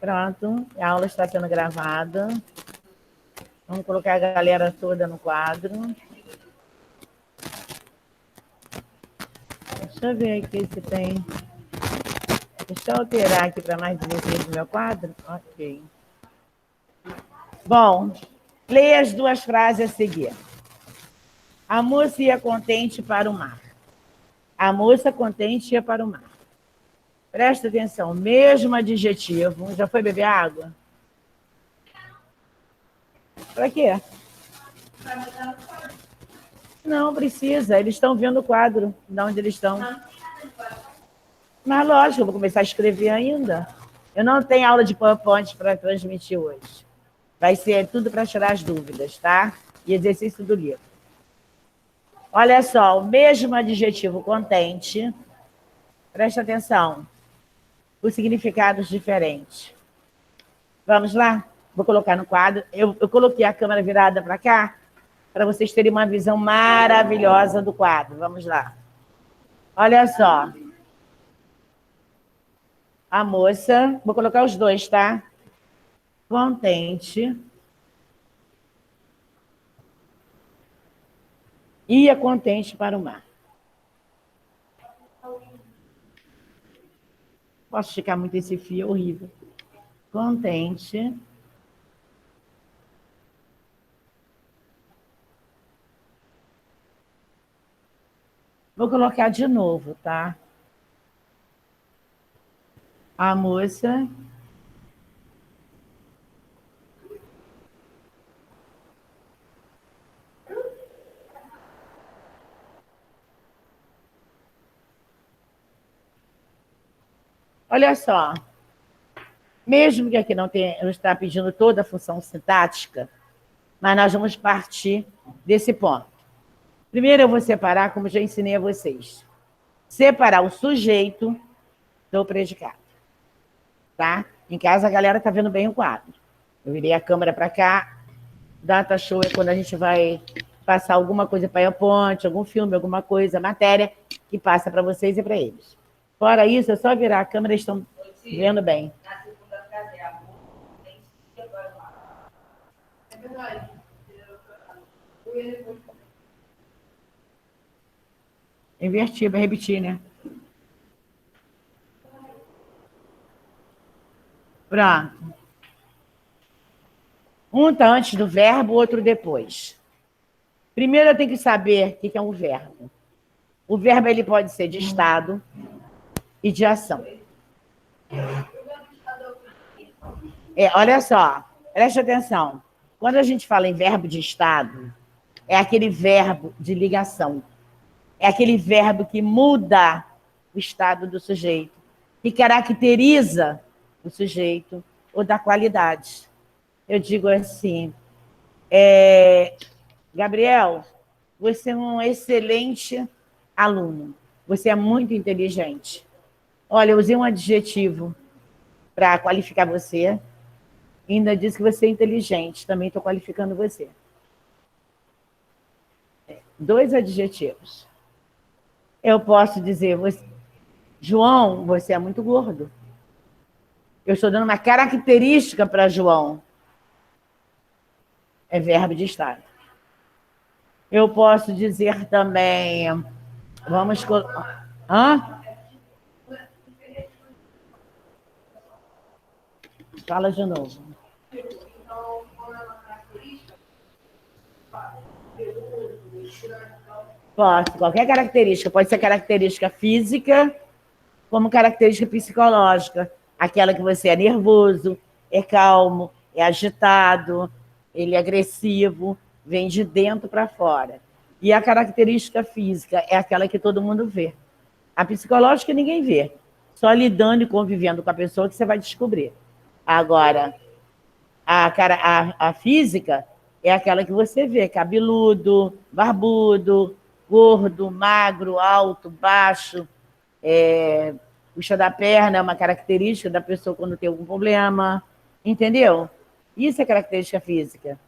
Pronto, a aula está sendo gravada. Vamos colocar a galera toda no quadro. Deixa eu ver aqui se tem... Deixa eu alterar aqui para mais direitinho o meu quadro. Ok. Bom, leia as duas frases a seguir. A moça ia contente para o mar. A moça contente ia para o mar. Presta atenção, mesmo adjetivo. Já foi beber água? Para quê? Não precisa, eles estão vendo o quadro, de onde eles estão. Mas lógico, eu vou começar a escrever ainda. Eu não tenho aula de PowerPoint para transmitir hoje. Vai ser tudo para tirar as dúvidas, tá? E exercício do livro. Olha só, o mesmo adjetivo contente, presta atenção, os significados diferentes. Vamos lá? Vou colocar no quadro. Eu coloquei a câmera virada para cá, para vocês terem uma visão maravilhosa do quadro. Vamos lá. Olha só. A moça, vou colocar os dois, tá? Contente. Ia contente para o mar. Posso esticar muito esse fio, é horrível. Contente. Vou colocar de novo, tá? A moça olha só, mesmo que aqui não está pedindo toda a função sintática, mas nós vamos partir desse ponto. Primeiro eu vou separar, como já ensinei a vocês, separar o sujeito do predicado, tá? Em casa a galera está vendo bem o quadro. Eu virei a câmera para cá. Data show é quando a gente vai passar alguma coisa para PowerPoint, algum filme, alguma coisa, matéria, que passa para vocês e para eles. Fora isso, é só virar a câmera, eles estão vendo bem. Na segunda frase é amor, tem que agora lá. É verdade. Invertir, vai repetir, né? Pronto. Um está antes do verbo, o outro depois. Primeiro eu tenho que saber o que é um verbo. O verbo ele pode ser de estado e de ação. Olha só, preste atenção. Quando a gente fala em verbo de estado, é aquele verbo de ligação. É aquele verbo que muda o estado do sujeito, que caracteriza o sujeito ou da qualidade. Eu digo assim, Gabriel, você é um excelente aluno, você é muito inteligente. Olha, eu usei um adjetivo para qualificar você, ainda disse que você é inteligente, também estou qualificando você. Dois adjetivos. Eu posso dizer, João, você é muito gordo. Eu estou dando uma característica para João. É verbo de estado. Eu posso dizer também, vamos... Hã? Fala de novo. Posso, qualquer característica. Pode ser característica física, como característica psicológica. Aquela que você é nervoso, é calmo, é agitado, ele é agressivo, vem de dentro para fora. E a característica física é aquela que todo mundo vê. A psicológica ninguém vê. Só lidando e convivendo com a pessoa que você vai descobrir. Agora, a física é aquela que você vê, cabeludo, barbudo, gordo, magro, alto, baixo, puxa da perna, é uma característica da pessoa quando tem algum problema, entendeu? Isso é característica física.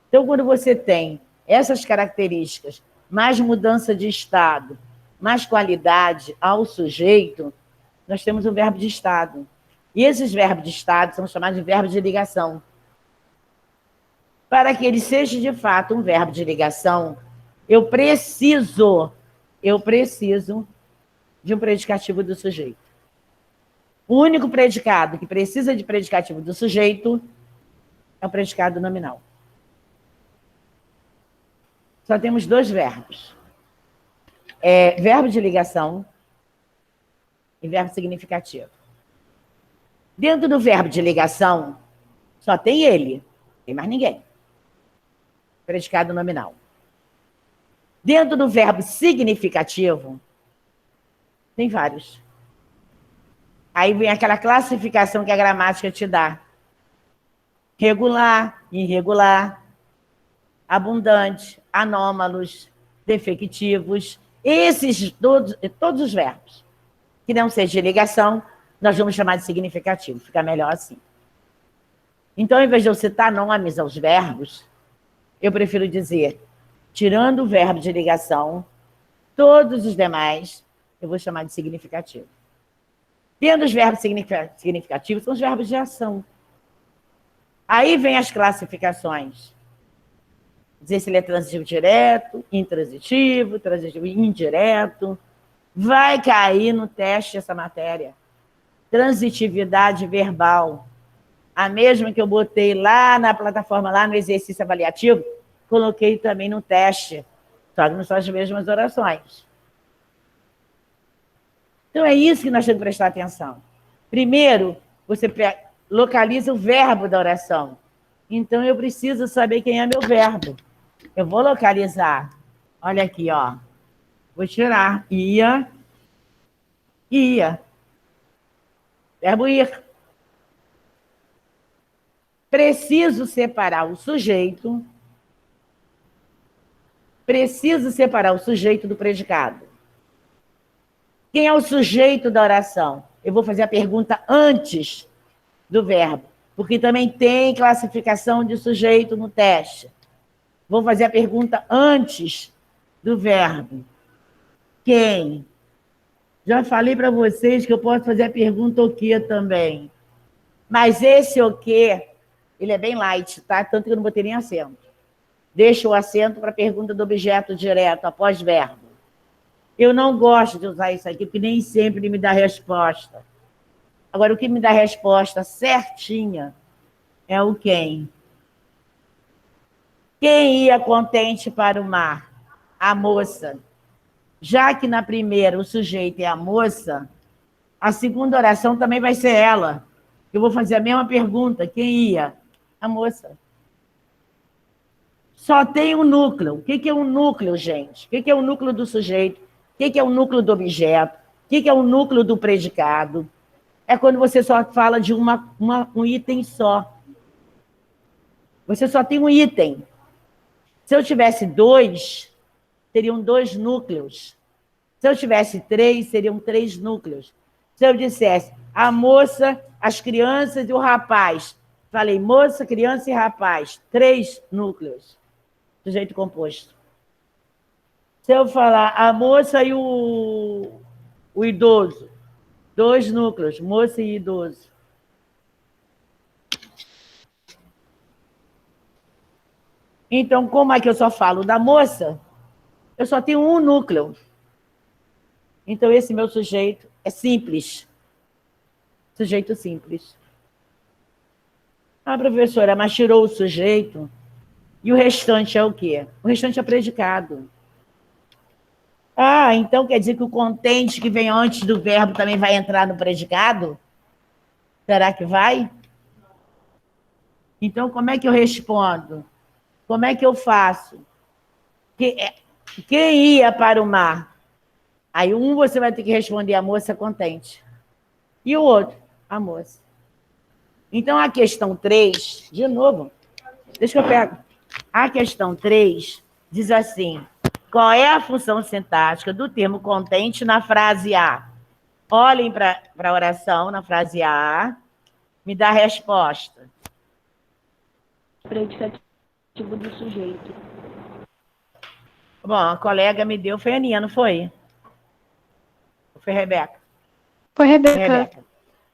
Então, quando você tem essas características, mais mudança de estado, mais qualidade ao sujeito, nós temos o verbo de estado. E esses verbos de estado são chamados de verbos de ligação. Para que ele seja, de fato, um verbo de ligação, eu preciso de um predicativo do sujeito. O único predicado que precisa de predicativo do sujeito é o predicado nominal. Só temos dois verbos. Verbo de ligação e verbo significativo. Dentro do verbo de ligação, só tem ele, não tem mais ninguém. Predicado nominal. Dentro do verbo significativo, tem vários. Aí vem aquela classificação que a gramática te dá. Regular, irregular, abundante, anômalos, defectivos. Esses todos os verbos que não sejam de ligação, nós vamos chamar de significativo. Fica melhor assim. Então, ao invés de eu citar nomes aos verbos, eu prefiro dizer, tirando o verbo de ligação, todos os demais eu vou chamar de significativo. Tendo os verbos significativos, são os verbos de ação. Aí vem as classificações. Dizer se ele é transitivo direto, intransitivo, transitivo indireto. Vai cair no teste essa matéria. Transitividade verbal. A mesma que eu botei lá na plataforma, lá no exercício avaliativo, coloquei também no teste. Só que não são as mesmas orações. Então, é isso que nós temos que prestar atenção. Primeiro, você localiza o verbo da oração. Então, eu preciso saber quem é meu verbo. Eu vou localizar. Olha aqui, ó. Vou tirar ia. Verbo ir. Preciso separar o sujeito. Preciso separar o sujeito do predicado. Quem é o sujeito da oração? Eu vou fazer a pergunta antes do verbo, porque também tem classificação de sujeito no teste. Vou fazer a pergunta antes do verbo. Quem? Já falei para vocês que eu posso fazer a pergunta o quê também. Mas esse o quê, ele é bem light, tá? Tanto que eu não botei nem acento. Deixa o acento para a pergunta do objeto direto, após verbo. Eu não gosto de usar isso aqui, porque nem sempre ele me dá resposta. Agora, o que me dá resposta certinha é o quem. Quem ia contente para o mar? A moça. Já que na primeira o sujeito é a moça, a segunda oração também vai ser ela. Eu vou fazer a mesma pergunta. Quem ia? A moça. Só tem um núcleo. O que é um núcleo, gente? O que é o núcleo do sujeito? O que é o núcleo do objeto? O que é o núcleo do predicado? É quando você só fala de um item só. Você só tem um item. Se eu tivesse dois, seriam dois núcleos. Se eu tivesse três, seriam três núcleos. Se eu dissesse a moça, as crianças e o rapaz, falei moça, criança e rapaz, três núcleos. Sujeito composto. Se eu falar a moça e o idoso, dois núcleos, moça e idoso. Então, como é que eu só falo da moça? Eu só tenho um núcleo. Então, esse meu sujeito é simples. Sujeito simples. A professora, mas tirou o sujeito e o restante é o quê? O restante é predicado. Ah, então quer dizer que o contente que vem antes do verbo também vai entrar no predicado? Será que vai? Então, como é que eu respondo? Como é que eu faço? Quem ia para o mar? Aí você vai ter que responder a moça contente. E o outro? A moça. Então, a questão 3, de novo, deixa que eu pego. A questão 3 diz assim, qual é a função sintática do termo contente na frase A? Olhem para a oração na frase A, me dá a resposta. Predicativo do sujeito. Bom, a colega me deu, foi a Aninha, não foi? Foi a Rebeca? Foi Rebeca.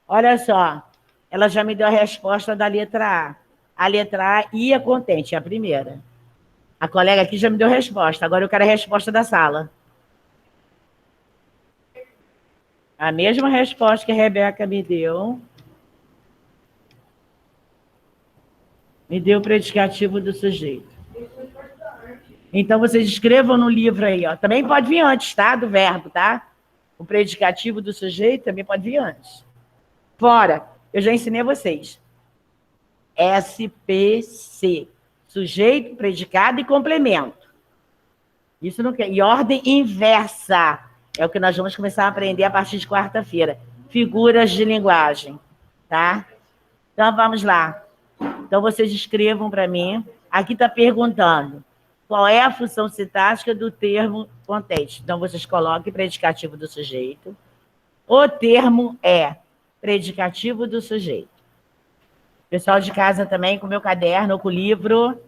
Olha só, ela já me deu a resposta da letra A. A letra A ia contente, a primeira. A colega aqui já me deu a resposta. Agora eu quero a resposta da sala. A mesma resposta que a Rebeca me deu. Me deu o predicativo do sujeito. Então, vocês escrevam no livro aí, ó. Também pode vir antes, tá? Do verbo, tá? O predicativo do sujeito também pode vir antes. Fora, eu já ensinei a vocês. SPC. Sujeito, predicado e complemento. Isso não quer. E ordem inversa. É o que nós vamos começar a aprender a partir de quarta-feira. Figuras de linguagem, tá? Então, vamos lá. Então, vocês escrevam para mim. Aqui está perguntando qual é a função sintática do termo contente. Então, vocês coloquem predicativo do sujeito. O termo é predicativo do sujeito. Pessoal de casa também, com o meu caderno ou com o livro.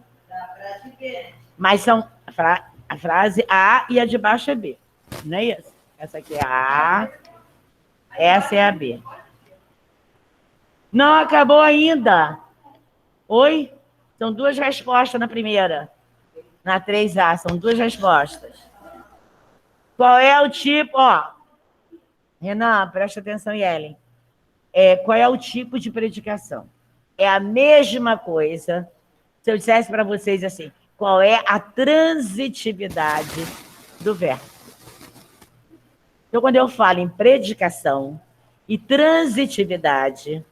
Mas são a frase A e a de baixo é B. Não é isso? Essa aqui é a A, essa é a B. Não acabou ainda. Oi? São duas respostas na primeira. Na 3A, são duas respostas. Qual é o tipo... Ó, Renan, presta atenção, Yellen. Qual é o tipo de predicação? É a mesma coisa se eu dissesse para vocês assim, qual é a transitividade do verbo. Então, quando eu falo em predicação e transitividade,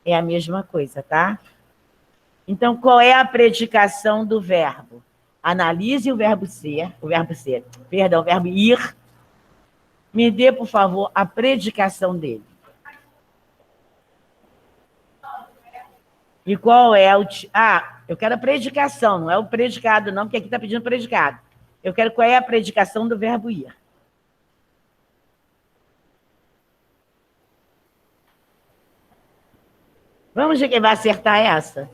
é a mesma coisa, tá? Então, qual é a predicação do verbo? Analise o verbo ser, o verbo ir. Me dê, por favor, a predicação dele. E qual é o... eu quero a predicação, não é o predicado, não, porque aqui está pedindo predicado. Eu quero qual é a predicação do verbo ir. Vamos ver quem vai acertar essa.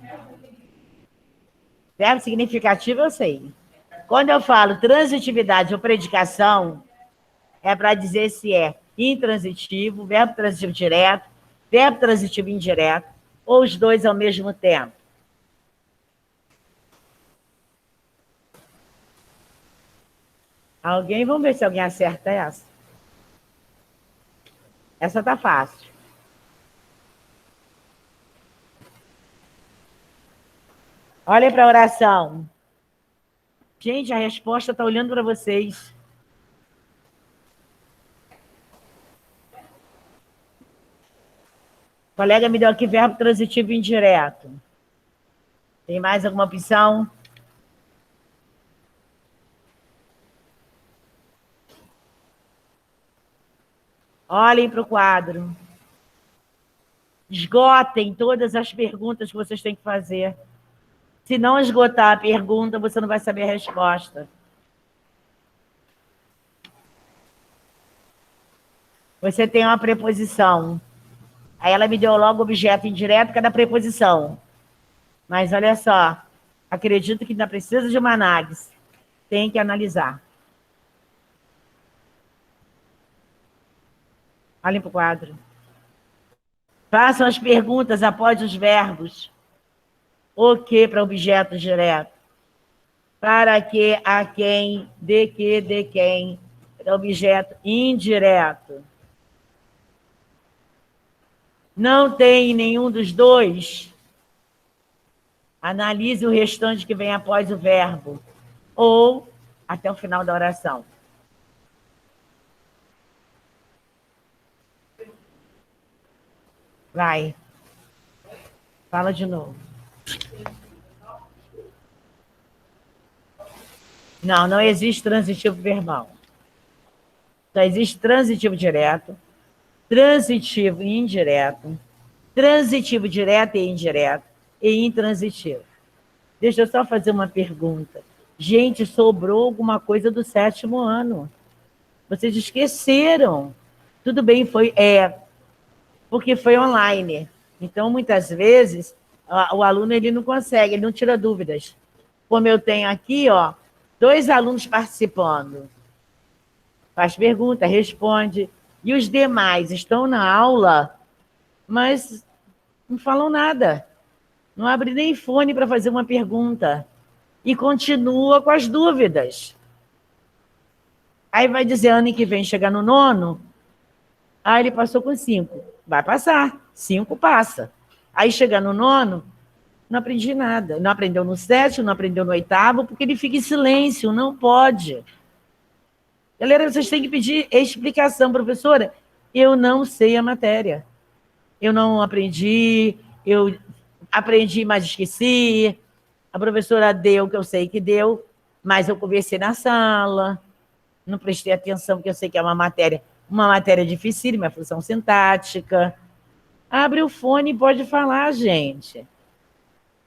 Verbo significativo, eu sei. Quando eu falo transitividade ou predicação, é para dizer se é intransitivo, verbo transitivo direto, verbo transitivo indireto, ou os dois ao mesmo tempo. Alguém? Vamos ver se alguém acerta essa. Essa tá fácil. Olhem para a oração. Gente, a resposta está olhando para vocês. O colega me deu aqui verbo transitivo indireto. Tem mais alguma opção? Olhem para o quadro. Esgotem todas as perguntas que vocês têm que fazer. Se não esgotar a pergunta, você não vai saber a resposta. Você tem uma preposição. Aí ela me deu logo objeto indireto, cada preposição. Mas olha só, acredito que ainda precisa de uma análise. Tem que analisar. Olhem para o quadro. Façam as perguntas após os verbos. O que para objeto direto? Para que, a quem, de que, de quem. Para objeto indireto. Não tem nenhum dos dois? Analise o restante que vem após o verbo. Ou até o final da oração. Vai. Fala de novo. Não, não existe transitivo verbal. Só existe transitivo direto, transitivo e indireto, transitivo direto e indireto, e intransitivo. Deixa eu só fazer uma pergunta. Gente, sobrou alguma coisa do 7º ano. Vocês esqueceram. Tudo bem, porque foi online. Então, muitas vezes, o aluno ele não consegue, ele não tira dúvidas. Como eu tenho aqui, 2 alunos participando. Faz pergunta, responde. E os demais estão na aula, mas Não falam nada. Não abre nem fone para fazer uma pergunta. E continua com as dúvidas. Aí vai dizer, ano que vem, chegar no nono, ele passou com 5. Vai passar. 5 passa. Aí chega no nono, não aprendi nada. Não aprendeu no 7, não aprendeu no 8º, porque ele fica em silêncio, não pode. Galera, vocês têm que pedir explicação, professora. Eu não sei a matéria. Eu não aprendi, eu aprendi, mas esqueci. A professora deu o que eu sei que deu, mas eu conversei na sala, não prestei atenção, porque eu sei que é uma matéria dificílima, é função sintática. Abre o fone e pode falar, gente.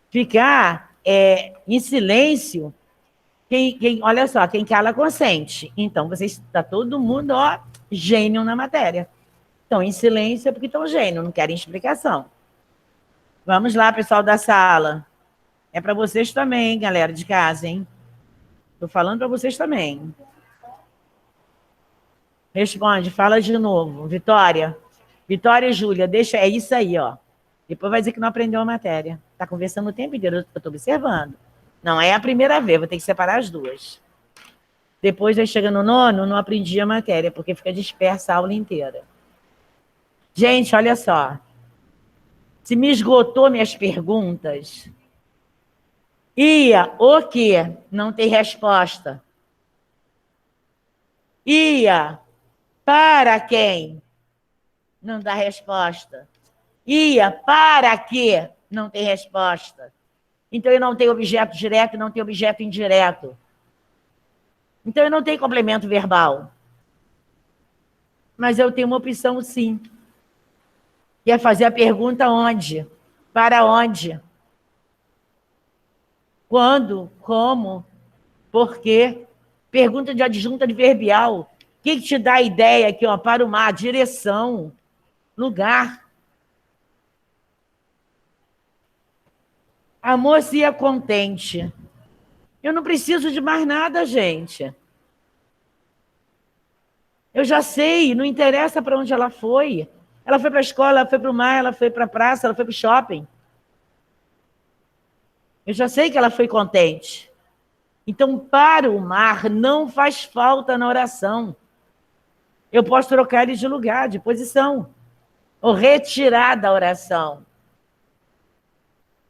Ficar em silêncio, olha só, quem cala consente. Então, está todo mundo, gênio na matéria. Estão em silêncio porque estão gênio, não querem explicação. Vamos lá, pessoal da sala. É para vocês também, galera de casa, hein? Estou falando para vocês também. Responde, fala de novo. Vitória. Vitória e Júlia, deixa. É isso aí, ó. Depois vai dizer que não aprendeu a matéria. Está conversando o tempo inteiro, eu estou observando. Não é a primeira vez, vou ter que separar as duas. Depois, aí chega no nono, não aprendi a matéria, porque fica dispersa a aula inteira. Gente, olha só. Se me esgotou minhas perguntas, ia o quê? Não tem resposta. Ia para quem? Não dá resposta. Ia para quê? Não tem resposta. Então, eu não tenho objeto direto e não tenho objeto indireto. Então, eu não tenho complemento verbal. Mas eu tenho uma opção, sim. Que é fazer a pergunta onde? Para onde? Quando? Como? Por quê? Pergunta de adjunta adverbial. O que te dá a ideia aqui, ó? Para o mar, direção, lugar. A moça ia contente. Eu não preciso de mais nada, gente. Eu já sei, não interessa para onde ela foi. Ela foi para a escola, ela foi para o mar, ela foi para a praça, ela foi para o shopping. Eu já sei que ela foi contente. Então, para o mar não faz falta na oração. Eu posso trocar ele de lugar, de posição, ou retirar da oração.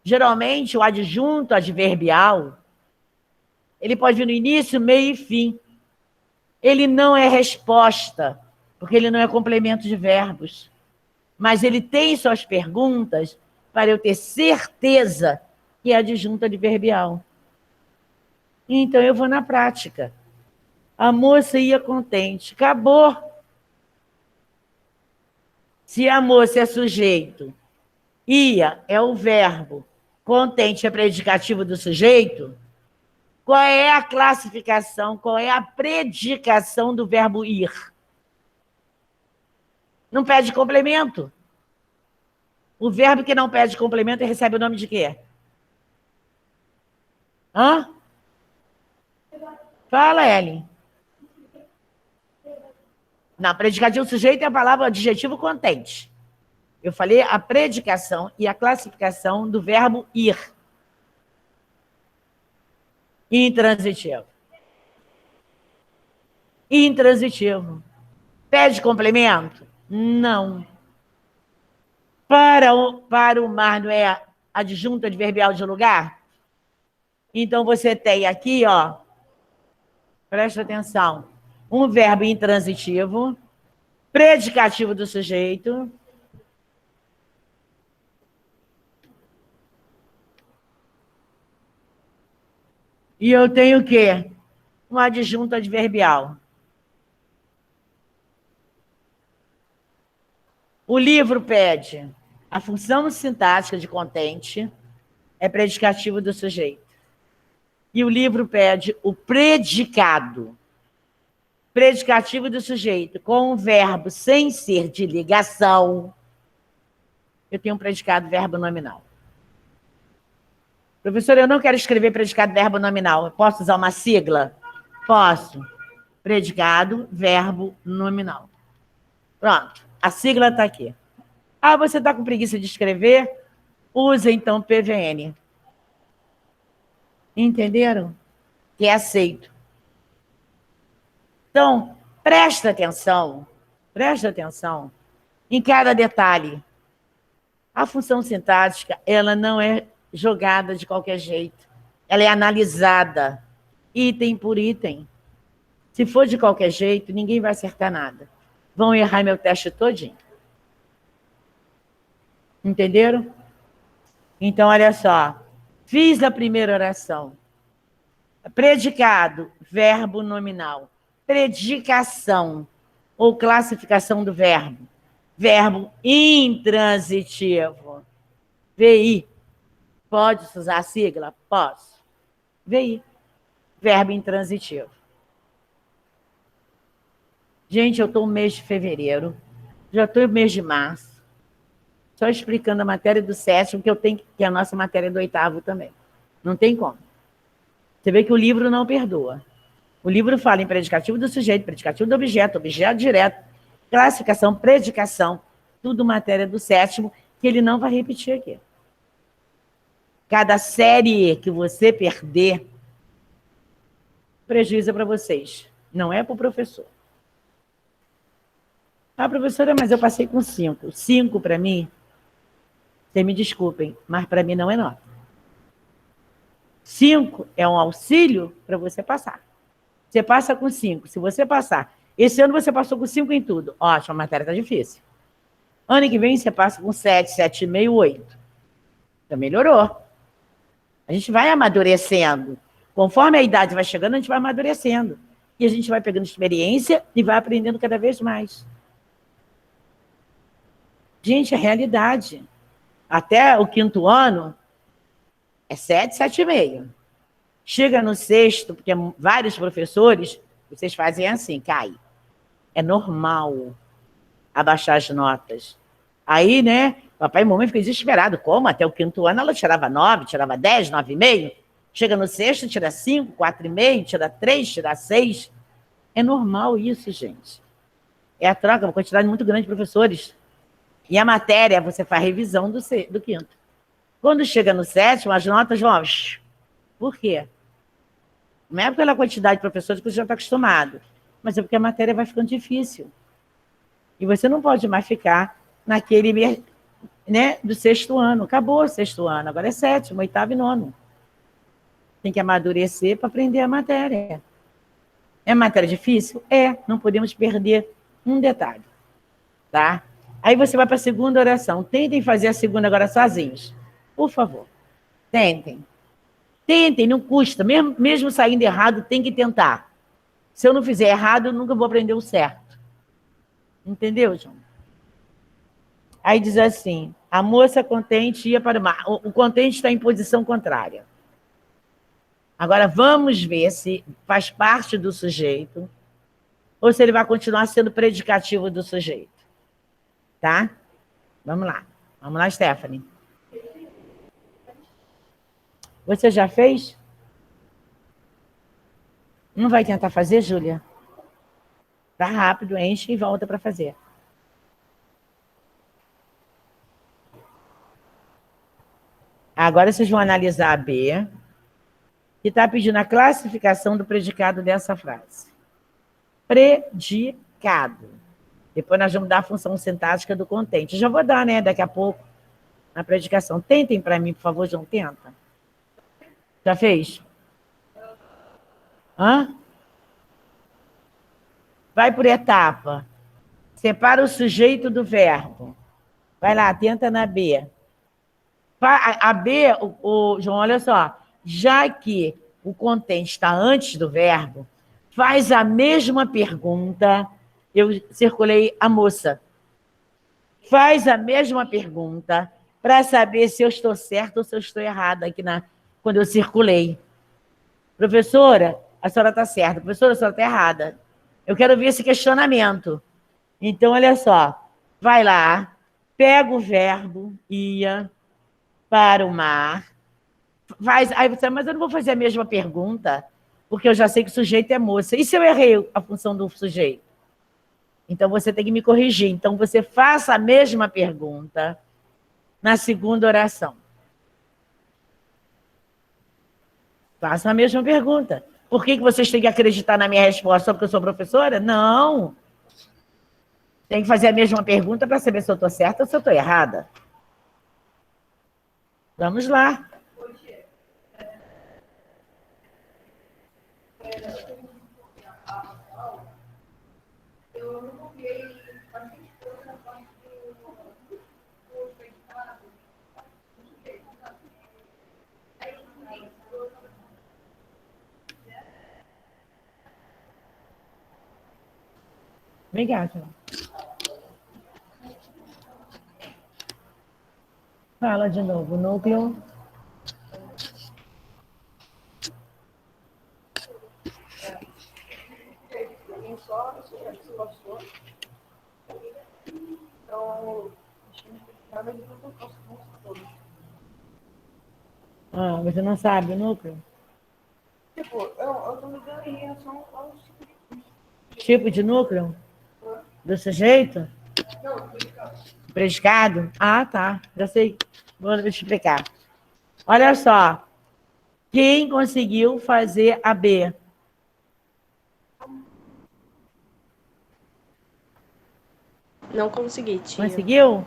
Geralmente, o adjunto adverbial, ele pode vir no início, meio e fim. Ele não é resposta, porque ele não é complemento de verbos. Mas ele tem suas perguntas para eu ter certeza que é adjunto adverbial. Então, eu vou na prática. A moça ia contente. Acabou. Se a moça é sujeito, ia é o verbo, contente é predicativo do sujeito, qual é a classificação, qual é a predicação do verbo ir? Não pede complemento. O verbo que não pede complemento recebe o nome de quê? Hã? Fala, Ellen. Não, predicativo sujeito é a palavra adjetivo contente. Eu falei a predicação e a classificação do verbo ir. Intransitivo. Intransitivo. Pede complemento? Não. Para o mar não é adjunto adverbial de lugar? Então, você tem aqui, ó, presta atenção, um verbo intransitivo, predicativo do sujeito, e eu tenho o quê? Um adjunto adverbial. O livro pede a função sintática de contente é predicativo do sujeito. E o livro pede o predicado. Predicativo do sujeito, com um verbo sem ser de ligação. Eu tenho um predicado verbo nominal. Professor, eu não quero escrever predicado verbo nominal. Eu posso usar uma sigla? Posso. Predicado verbo nominal. Pronto. A sigla está aqui. Você está com preguiça de escrever? Usa, então, PVN. Entenderam? Que é aceito. Então, presta atenção em cada detalhe. A função sintática, ela não é jogada de qualquer jeito. Ela é analisada, item por item. Se for de qualquer jeito, ninguém vai acertar nada. Vão errar meu teste todinho. Entenderam? Então, olha só. Fiz a primeira oração. Predicado, verbo nominal. Predicação, ou classificação do verbo. Verbo intransitivo. VI. Pode usar a sigla? Posso. VI. Verbo intransitivo. Gente, eu estou no mês de fevereiro. Já estou no mês de março. Só explicando a matéria do 7º, que eu tenho que é a nossa matéria do 8º também. Não tem como. Você vê que o livro não perdoa. O livro fala em predicativo do sujeito, predicativo do objeto, objeto direto, classificação, predicação, tudo matéria do 7º, que ele não vai repetir aqui. Cada série que você perder, prejuízo é para vocês, não é para o professor. Ah, professora, mas eu passei com 5. 5 para mim, vocês me desculpem, mas para mim não é nota. 5 é um auxílio para você passar. Você passa com 5. Se você passar, esse ano você passou com 5 em tudo. Ótimo, a matéria está difícil. Ano que vem você passa com 7, 7,5, 8. Já melhorou. A gente vai amadurecendo. Conforme a idade vai chegando, a gente vai amadurecendo. E a gente vai pegando experiência e vai aprendendo cada vez mais. Gente, é realidade. Até o 5º ano é 7, 7,5. Chega no 6º, porque vários professores, vocês fazem assim, cai. É normal abaixar as notas. Aí, né, papai e mamãe ficam desesperados. Como? Até o 5º ano ela tirava 9, tirava 10, 9,5. Chega no 6º, tira 5, 4,5, tira 3, tira 6. É normal isso, gente. É a troca, uma quantidade muito grande de professores. E a matéria, você faz revisão do 5º. Quando chega no 7º, as notas vão... Por quê? Não é pela quantidade de professores que você já está acostumado, mas é porque a matéria vai ficando difícil. E você não pode mais ficar naquele, né, do 6º ano. Acabou o 6º ano, agora é 7º, 8º e 9º. Tem que amadurecer para aprender a matéria. É matéria difícil? É, não podemos perder um detalhe. Tá? Aí você vai para a segunda oração. Tentem fazer a segunda agora sozinhos. Por favor. Tentem. Tentem, não custa. Mesmo saindo errado, tem que tentar. Se eu não fizer errado, eu nunca vou aprender o certo. Entendeu, João? Aí diz assim, a moça contente ia para o mar. O contente está em posição contrária. Agora, vamos ver se faz parte do sujeito ou se ele vai continuar sendo predicativo do sujeito. Tá? Vamos lá. Vamos lá, Stephanie. Você já fez? Não vai tentar fazer, Júlia? Tá rápido, enche e volta para fazer. Agora vocês vão analisar a B, que está pedindo a classificação do predicado dessa frase. Predicado. Depois nós vamos dar a função sintática do contente. Já vou dar, né, daqui a pouco, na predicação. Tentem para mim, por favor, João, tenta. Já fez? Hã? Vai por etapa. Separa o sujeito do verbo. Vai lá, tenta na B. A B, João, olha só. Já que o contente está antes do verbo, faz a mesma pergunta. Eu circulei a moça. Faz a mesma pergunta para saber se eu estou certa ou se eu estou errada aqui quando eu circulei. Professora, a senhora está certa. Professora, a senhora está errada. Eu quero ver esse questionamento. Então, olha só. Vai lá, pega o verbo, ia para o mar. Aí você, mas eu não vou fazer a mesma pergunta, porque eu já sei que o sujeito é moça. E se eu errei a função do sujeito? Então, você tem que me corrigir. Então, você faça a mesma pergunta na segunda oração. Façam a mesma pergunta. Por que vocês têm que acreditar na minha resposta só porque eu sou professora? Não. Tem que fazer a mesma pergunta para saber se eu estou certa ou se eu estou errada. Vamos lá. Vem cá, Tio. Fala de novo. Núcleo. Ah, você não sabe o núcleo? Tipo, eu tô me dando em relação aos Tipo de núcleo? Do sujeito? Predicado? Ah, tá. Já sei. Vou te explicar. Olha só. Quem conseguiu fazer a B? Não consegui, tia. Conseguiu?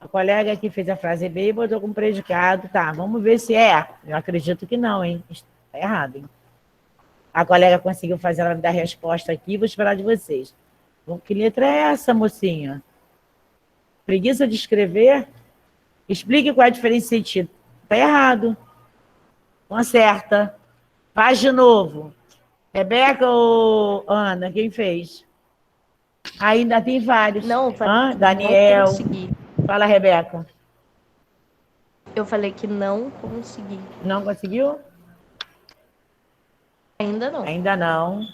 A colega aqui fez a frase B e botou como predicado. Tá, vamos ver se é. Eu acredito que não, hein? Está errado, hein? A colega conseguiu fazer ela me dar a resposta aqui. Vou esperar de vocês. Bom, que letra é essa, mocinha? Preguiça de escrever? Explique qual é a diferença de sentido. Está errado. Conserta. Faz de novo. Rebeca ou Ana? Quem fez? Ainda tem vários. Não, Daniel. não consegui. Fala, Rebeca. Eu falei que não consegui. Não conseguiu? Ainda não. Ainda não.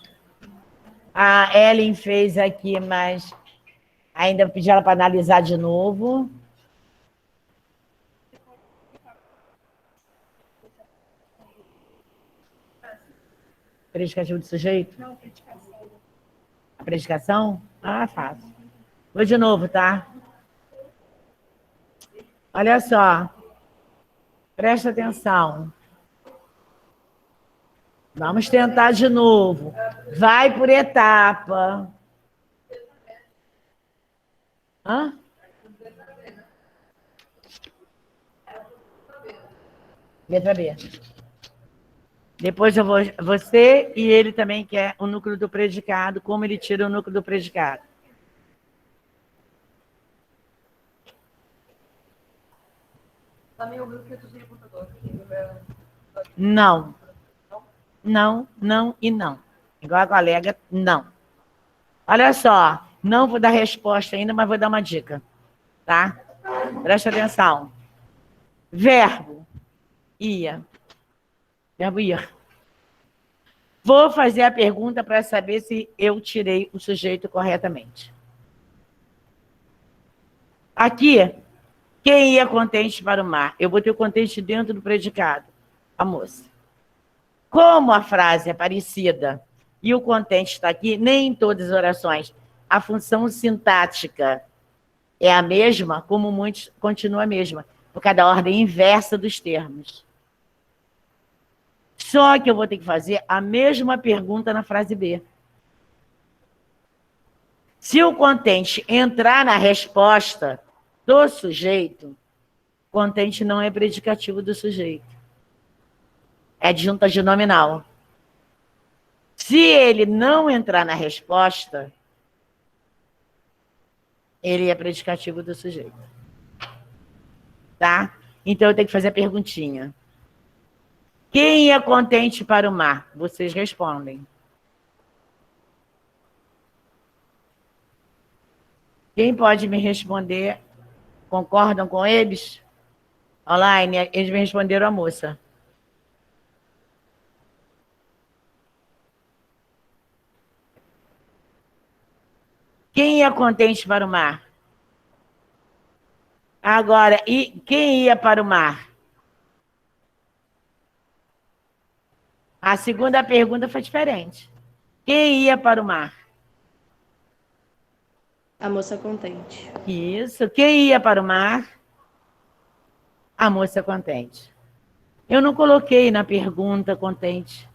A Ellen fez aqui, mas ainda pedi ela para analisar de novo. Predicativo de sujeito? Não, predicação. A predicação? Ah, fácil. Vou de novo, tá? Olha só. Presta atenção. Vamos tentar de novo. Vai por etapa. Hã? Letra B. Depois eu vou. Você e ele também quer o núcleo do predicado. Como ele tira o núcleo do predicado? Também ouviu que eu tô sem computador. Não. Não, não e não. Igual a colega, não. Olha só, não vou dar resposta ainda, mas vou dar uma dica, tá? Presta atenção. Verbo, ia. Verbo ir. Vou fazer a pergunta para saber se eu tirei o sujeito corretamente. Aqui, quem ia contente para o mar? Eu botei o contente dentro do predicado. A moça. Como a frase é parecida e o contente está aqui, nem em todas as orações, a função sintática é a mesma, como muitos continua a mesma, por causa da ordem inversa dos termos. Só que eu vou ter que fazer a mesma pergunta na frase B. Se o contente entrar na resposta do sujeito, contente não é predicativo do sujeito. É adjunta de nominal. Se ele não entrar na resposta, ele é predicativo do sujeito. Tá? Então eu tenho que fazer a perguntinha. Quem é contente para o mar? Vocês respondem. Quem pode me responder? Concordam com eles? Online, eles me responderam a moça. Quem ia contente para o mar? Agora, e quem ia para o mar? A segunda pergunta foi diferente. Quem ia para o mar? A moça contente. Isso. Quem ia para o mar? A moça contente. Eu não coloquei na pergunta contente.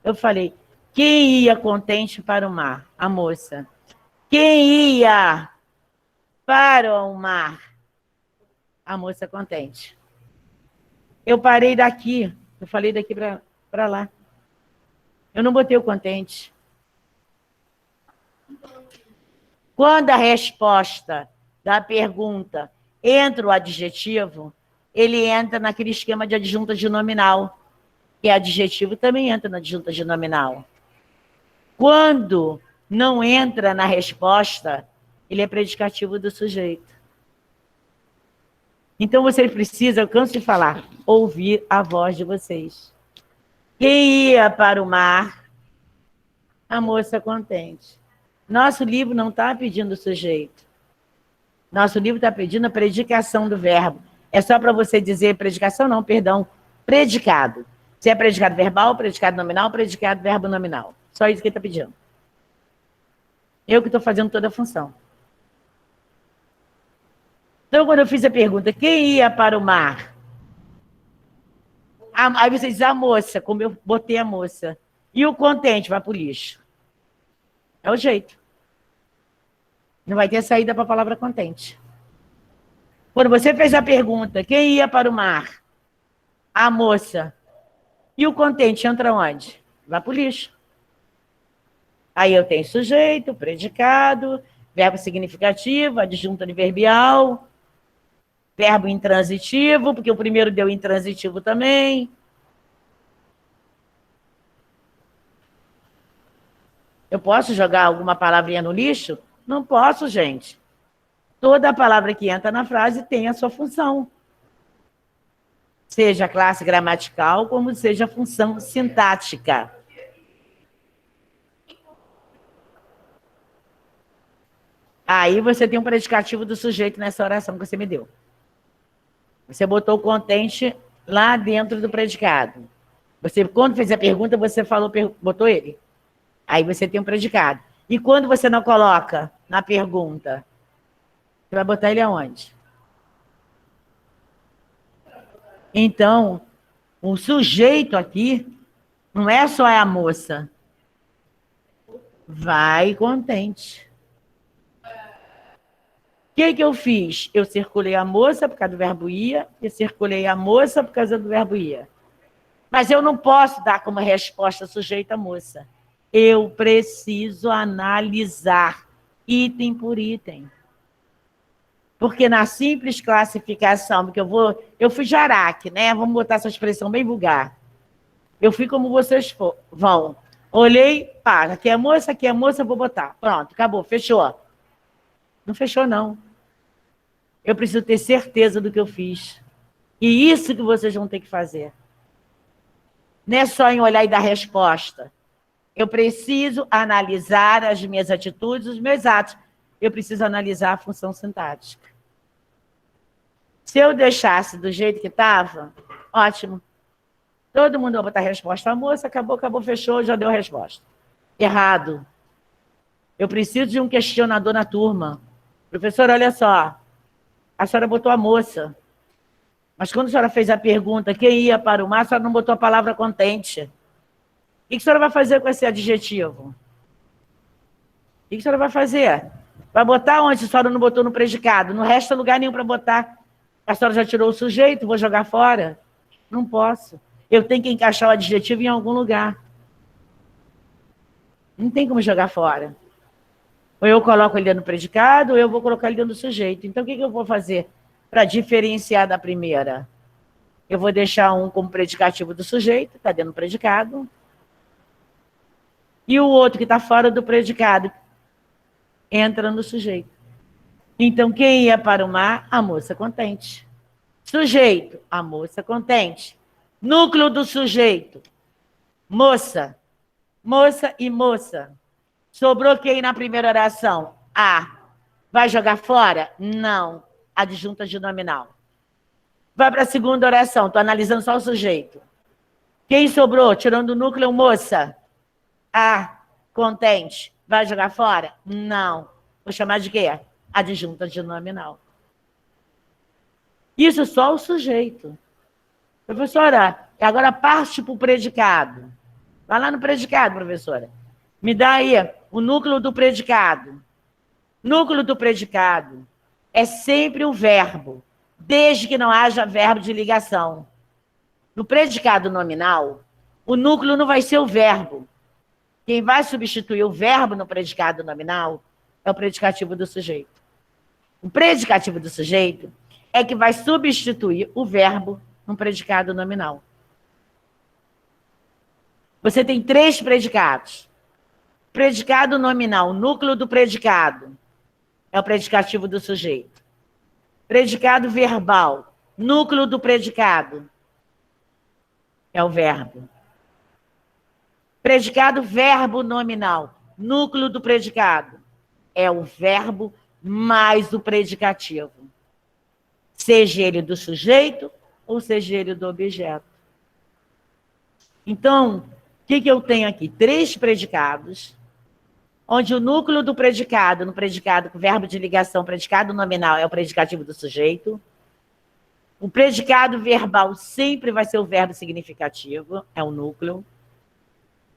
Eu falei, quem ia contente para o mar? A moça. Quem ia para o mar? A moça contente. Eu parei daqui. Eu falei daqui para lá. Eu não botei o contente. Quando a resposta da pergunta entra o adjetivo, ele entra naquele esquema de adjunta de nominal, que adjetivo também entra na adjunta de nominal. Quando não entra na resposta, ele é predicativo do sujeito. Então, vocês precisam, eu canso de falar, ouvir a voz de vocês. Quem ia para o mar? A moça contente. Nosso livro não está pedindo sujeito. Nosso livro está pedindo a predicação do verbo. É só para você dizer predicação? Não, perdão. Predicado. Se é predicado verbal, predicado nominal, predicado verbo nominal. Só isso que ele está pedindo. Eu que estou fazendo toda a função. Então, quando eu fiz a pergunta, quem ia para o mar? Aí você diz a moça, como eu botei a moça. E o contente vai para o lixo. É o jeito. Não vai ter saída para a palavra contente. Quando você fez a pergunta, quem ia para o mar? A moça. E o contente entra onde? Vai para o lixo. Aí eu tenho sujeito, predicado, verbo significativo, adjunto adverbial, verbo intransitivo, porque o primeiro deu intransitivo também. Eu posso jogar alguma palavrinha no lixo? Não posso, gente. Toda palavra que entra na frase tem a sua função. Seja a classe gramatical, como seja a função sintática. Aí você tem um predicativo do sujeito nessa oração que você me deu. Você botou o contente lá dentro do predicado. Você, quando fez a pergunta, você falou, botou ele. Aí você tem um predicado. E quando você não coloca na pergunta, você vai botar ele aonde? Então, o sujeito aqui não é só a moça. Vai contente. O que eu fiz? Eu circulei a moça por causa do verbo ia, e circulei a moça por causa do verbo ia. Mas eu não posso dar como resposta sujeito a moça. Eu preciso analisar item por item. Porque na simples classificação, porque eu fui jaraque, né? Vamos botar essa expressão bem vulgar. Eu fui como vocês vão. Olhei, pá, aqui é moça, vou botar. Pronto, acabou, fechou. Não fechou, não. Eu preciso ter certeza do que eu fiz. E isso que vocês vão ter que fazer. Não é só em olhar e dar resposta. Eu preciso analisar as minhas atitudes, os meus atos. Eu preciso analisar a função sintática. Se eu deixasse do jeito que estava, ótimo. Todo mundo vai botar a resposta à moça, acabou, fechou, já deu a resposta. Errado. Eu preciso de um questionador na turma. Professor, olha só. A senhora botou a moça. Mas quando a senhora fez a pergunta, quem ia para o mar, a senhora não botou a palavra contente. O que a senhora vai fazer com esse adjetivo? O que a senhora vai fazer? Vai botar onde a senhora não botou no predicado? Não resta lugar nenhum para botar. A senhora já tirou o sujeito, vou jogar fora? Não posso. Eu tenho que encaixar o adjetivo em algum lugar. Não tem como jogar fora. Ou eu coloco ele dentro do predicado, ou eu vou colocar ele dentro do sujeito. Então, o que eu vou fazer para diferenciar da primeira? Eu vou deixar um como predicativo do sujeito, está dentro do predicado. E o outro que está fora do predicado entra no sujeito. Então, quem ia para o mar? A moça contente. Sujeito, a moça contente. Núcleo do sujeito, moça. Moça e moça. Sobrou quem na primeira oração? A. Vai jogar fora? Não. Adjunta de nominal. Vai para a segunda oração. Estou analisando só o sujeito. Quem sobrou? Tirando o núcleo, moça. A. Contente. Vai jogar fora? Não. Vou chamar de quê? Adjunta de nominal. Isso só o sujeito. Professora, E agora parte para o predicado. Vai lá no predicado, professora. Me dá aí o núcleo do predicado. Núcleo do predicado é sempre o verbo, desde que não haja verbo de ligação. No predicado nominal, o núcleo não vai ser o verbo. Quem vai substituir o verbo no predicado nominal é o predicativo do sujeito. O predicativo do sujeito é que vai substituir o verbo no predicado nominal. Você tem 3 predicados. Predicado nominal, núcleo do predicado, é o predicativo do sujeito. Predicado verbal, núcleo do predicado, é o verbo. Predicado verbo nominal, núcleo do predicado, é o verbo mais o predicativo. Seja ele do sujeito ou seja ele do objeto. Então, o que eu tenho aqui? 3 predicados, onde o núcleo do predicado, no predicado com verbo de ligação, predicado nominal, é o predicativo do sujeito. O predicado verbal sempre vai ser o verbo significativo, é o núcleo.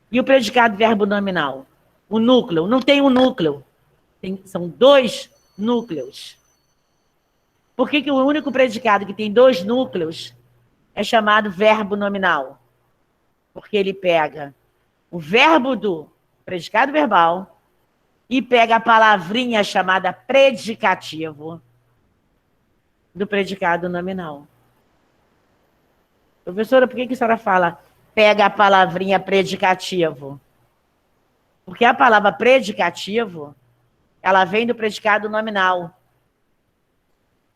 E o predicado verbo nominal? O núcleo. Não tem um núcleo. São 2 núcleos. Por que o único predicado que tem 2 núcleos é chamado verbo nominal? Porque ele pega o verbo do predicado verbal e pega a palavrinha chamada predicativo do predicado nominal. Professora, por que a senhora fala pega a palavrinha predicativo? Porque a palavra predicativo, ela vem do predicado nominal.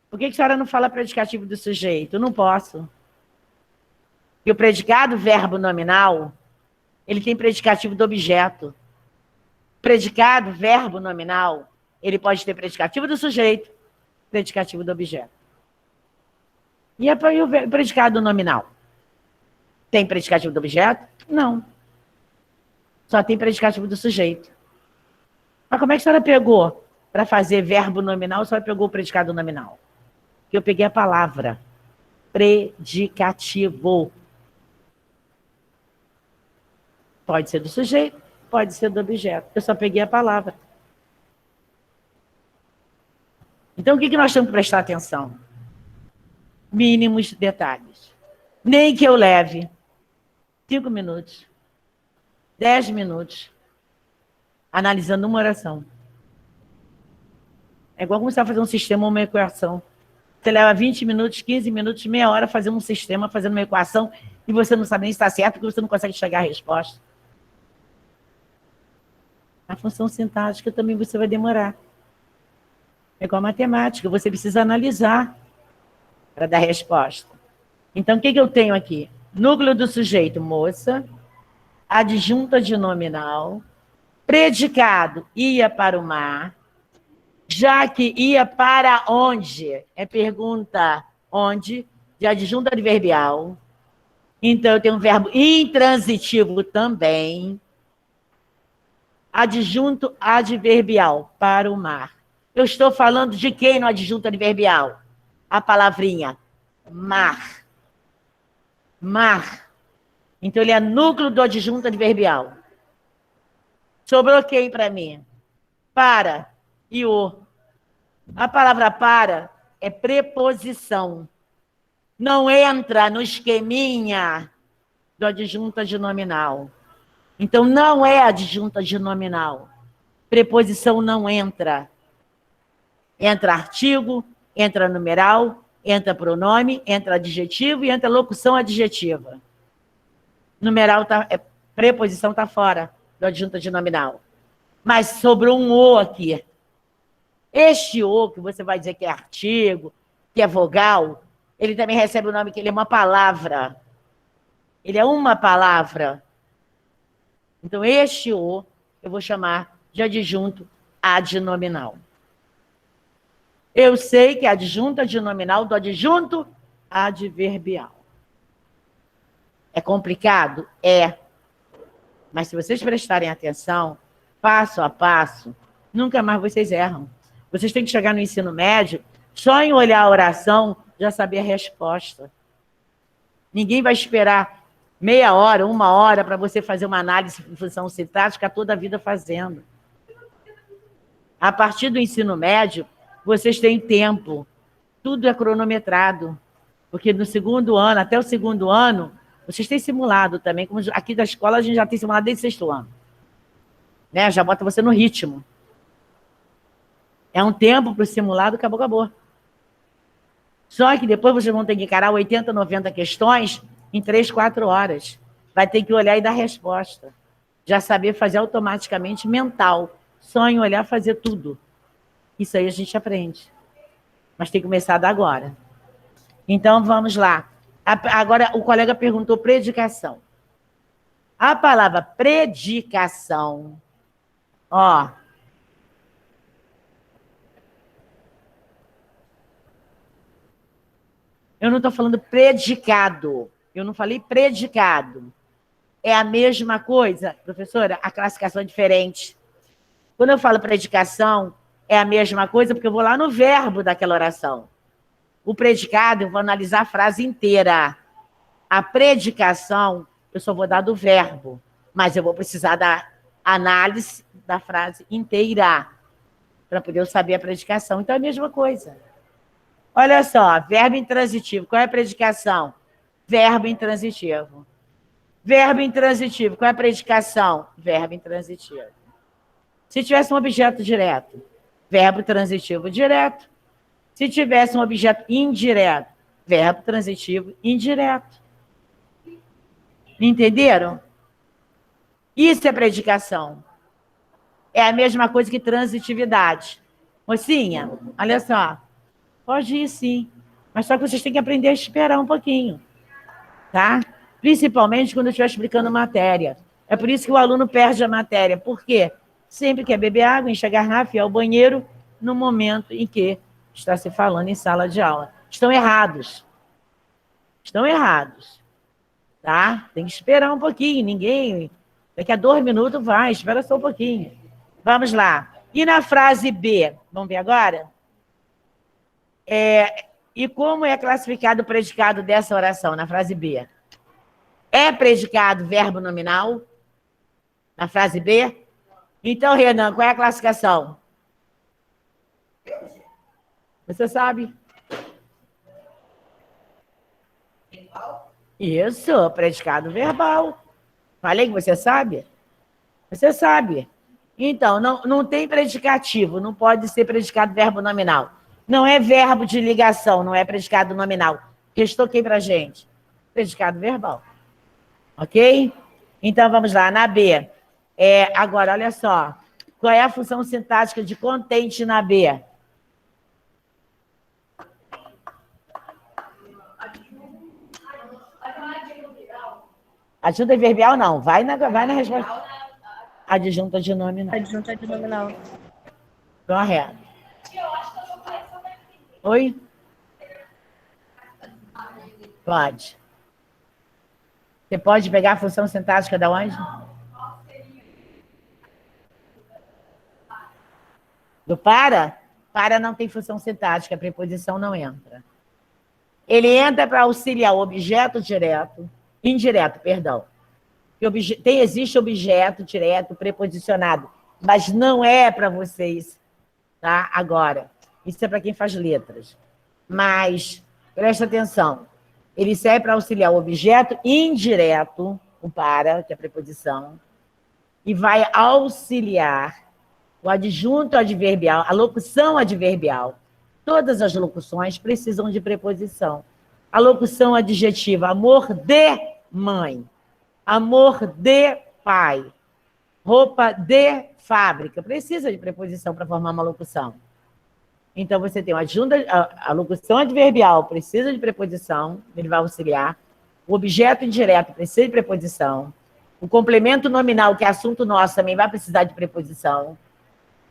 Por que a senhora não fala predicativo do sujeito? Eu não posso. E o predicado verbo nominal, ele tem predicativo do objeto. Predicado verbo nominal, ele pode ter predicativo do sujeito, predicativo do objeto. E o predicado nominal? Tem predicativo do objeto? Não. Só tem predicativo do sujeito. Mas como é que a senhora pegou para fazer verbo nominal, a senhora pegou o predicado nominal? Porque eu peguei a palavra predicativo. Pode ser do sujeito, pode ser do objeto. Eu só peguei a palavra. Então, o que nós temos que prestar atenção? Mínimos detalhes. Nem que eu leve 5 minutos, 10 minutos, analisando uma oração. É igual começar a fazer um sistema ou uma equação. Você leva 20 minutos, 15 minutos, meia hora fazendo um sistema, fazendo uma equação, e você não sabe nem se está certo, porque você não consegue chegar à resposta. A função sintática também você vai demorar. É igual a matemática, você precisa analisar para dar resposta. Então, o que eu tenho aqui? Núcleo do sujeito, moça, adjunta de nominal, predicado, ia para o mar, já que ia para onde? É pergunta onde, de adjunta adverbial. Então, eu tenho um verbo intransitivo também. Adjunto adverbial, para o mar. Eu estou falando de quem no adjunto adverbial? A palavrinha mar. Mar. Então, ele é núcleo do adjunto adverbial. Sobrou quem para mim? Para e o. A palavra para é preposição. Não entra no esqueminha do adjunto de nominal. Então, não é adjunta de nominal. Preposição não entra. Entra artigo, entra numeral, entra pronome, entra adjetivo e entra locução adjetiva. Numeral preposição está fora do adjunta de nominal. Mas sobrou um o aqui. Este o, que você vai dizer que é artigo, que é vogal, ele também recebe o nome que ele é uma palavra. Ele é uma palavra. Então, este o, eu vou chamar de adjunto adnominal. Eu sei que é adjunta adnominal do adjunto adverbial. É complicado? É. Mas se vocês prestarem atenção, passo a passo, nunca mais vocês erram. Vocês têm que chegar no ensino médio, só em olhar a oração, já saber a resposta. Ninguém vai esperar meia hora, uma hora para você fazer uma análise de função sintática toda a vida fazendo. A partir do ensino médio, vocês têm tempo. Tudo é cronometrado. Porque no segundo ano, até o segundo ano, vocês têm simulado também. Como aqui da escola, a gente já tem simulado desde o sexto ano. Né? Já bota você no ritmo. É um tempo para o simulado, acabou, acabou. Só que depois vocês vão ter que encarar 80, 90 questões em 3, 4 horas. Vai ter que olhar e dar resposta. Já saber fazer automaticamente mental. Só em olhar fazer tudo. Isso aí a gente aprende. Mas tem que começar da agora. Então, vamos lá. Agora, o colega perguntou predicação. A palavra predicação, ó. Eu não estou falando predicado. Eu não falei predicado. É a mesma coisa, professora? A classificação é diferente. Quando eu falo predicação, é a mesma coisa, porque eu vou lá no verbo daquela oração. O predicado, eu vou analisar a frase inteira. A predicação, eu só vou dar do verbo, mas eu vou precisar da análise da frase inteira para poder eu saber a predicação. Então, é a mesma coisa. Olha só, verbo intransitivo. Qual é a predicação? Verbo intransitivo. Verbo intransitivo. Qual é a predicação? Verbo intransitivo. Se tivesse um objeto direto, verbo transitivo direto. Se tivesse um objeto indireto, verbo transitivo indireto. Entenderam? Isso é predicação. É a mesma coisa que transitividade. Mocinha, olha só. Pode ir sim. Mas só que vocês têm que aprender a esperar um pouquinho. Tá? Principalmente quando eu estiver explicando matéria. É por isso que o aluno perde a matéria. Por quê? Sempre quer beber água, encher a garrafa e ir ao banheiro no momento em que está se falando em sala de aula. Estão errados. Estão errados. Tá? Tem que esperar um pouquinho. Ninguém... Daqui a 2 minutos vai. Espera só um pouquinho. Vamos lá. E na frase B? Vamos ver agora? E como é classificado o predicado dessa oração, na frase B? É predicado verbo nominal? Na frase B? Então, Renan, qual é a classificação? Você sabe? Isso, predicado verbal. Falei que você sabe? Você sabe. Então, não tem predicativo, não pode ser predicado verbo nominal. Não é verbo de ligação, não é predicado nominal. Restou quem pra gente? Predicado verbal. Ok? Então, vamos lá, na B. Agora, olha só. Qual é a função sintática de contente na B? Adjunta adverbial, não. Vai na resposta. Adjunta de nominal. Adjunta de nominal. Correto. Oi? Pode. Você pode pegar a função sintática da onde? Do para? Para não tem função sintática, a preposição não entra. Ele entra para auxiliar o objeto direto, indireto, perdão. Existe objeto direto preposicionado, mas não é para vocês, tá? Agora, isso é para quem faz letras. Mas, presta atenção, ele serve para auxiliar o objeto indireto, o para, que é a preposição, e vai auxiliar o adjunto adverbial, a locução adverbial. Todas as locuções precisam de preposição. A locução adjetiva, amor de mãe, amor de pai, roupa de fábrica, precisa de preposição para formar uma locução. Então, você tem a locução adverbial precisa de preposição, ele vai auxiliar. O objeto indireto precisa de preposição. O complemento nominal, que é assunto nosso, também vai precisar de preposição.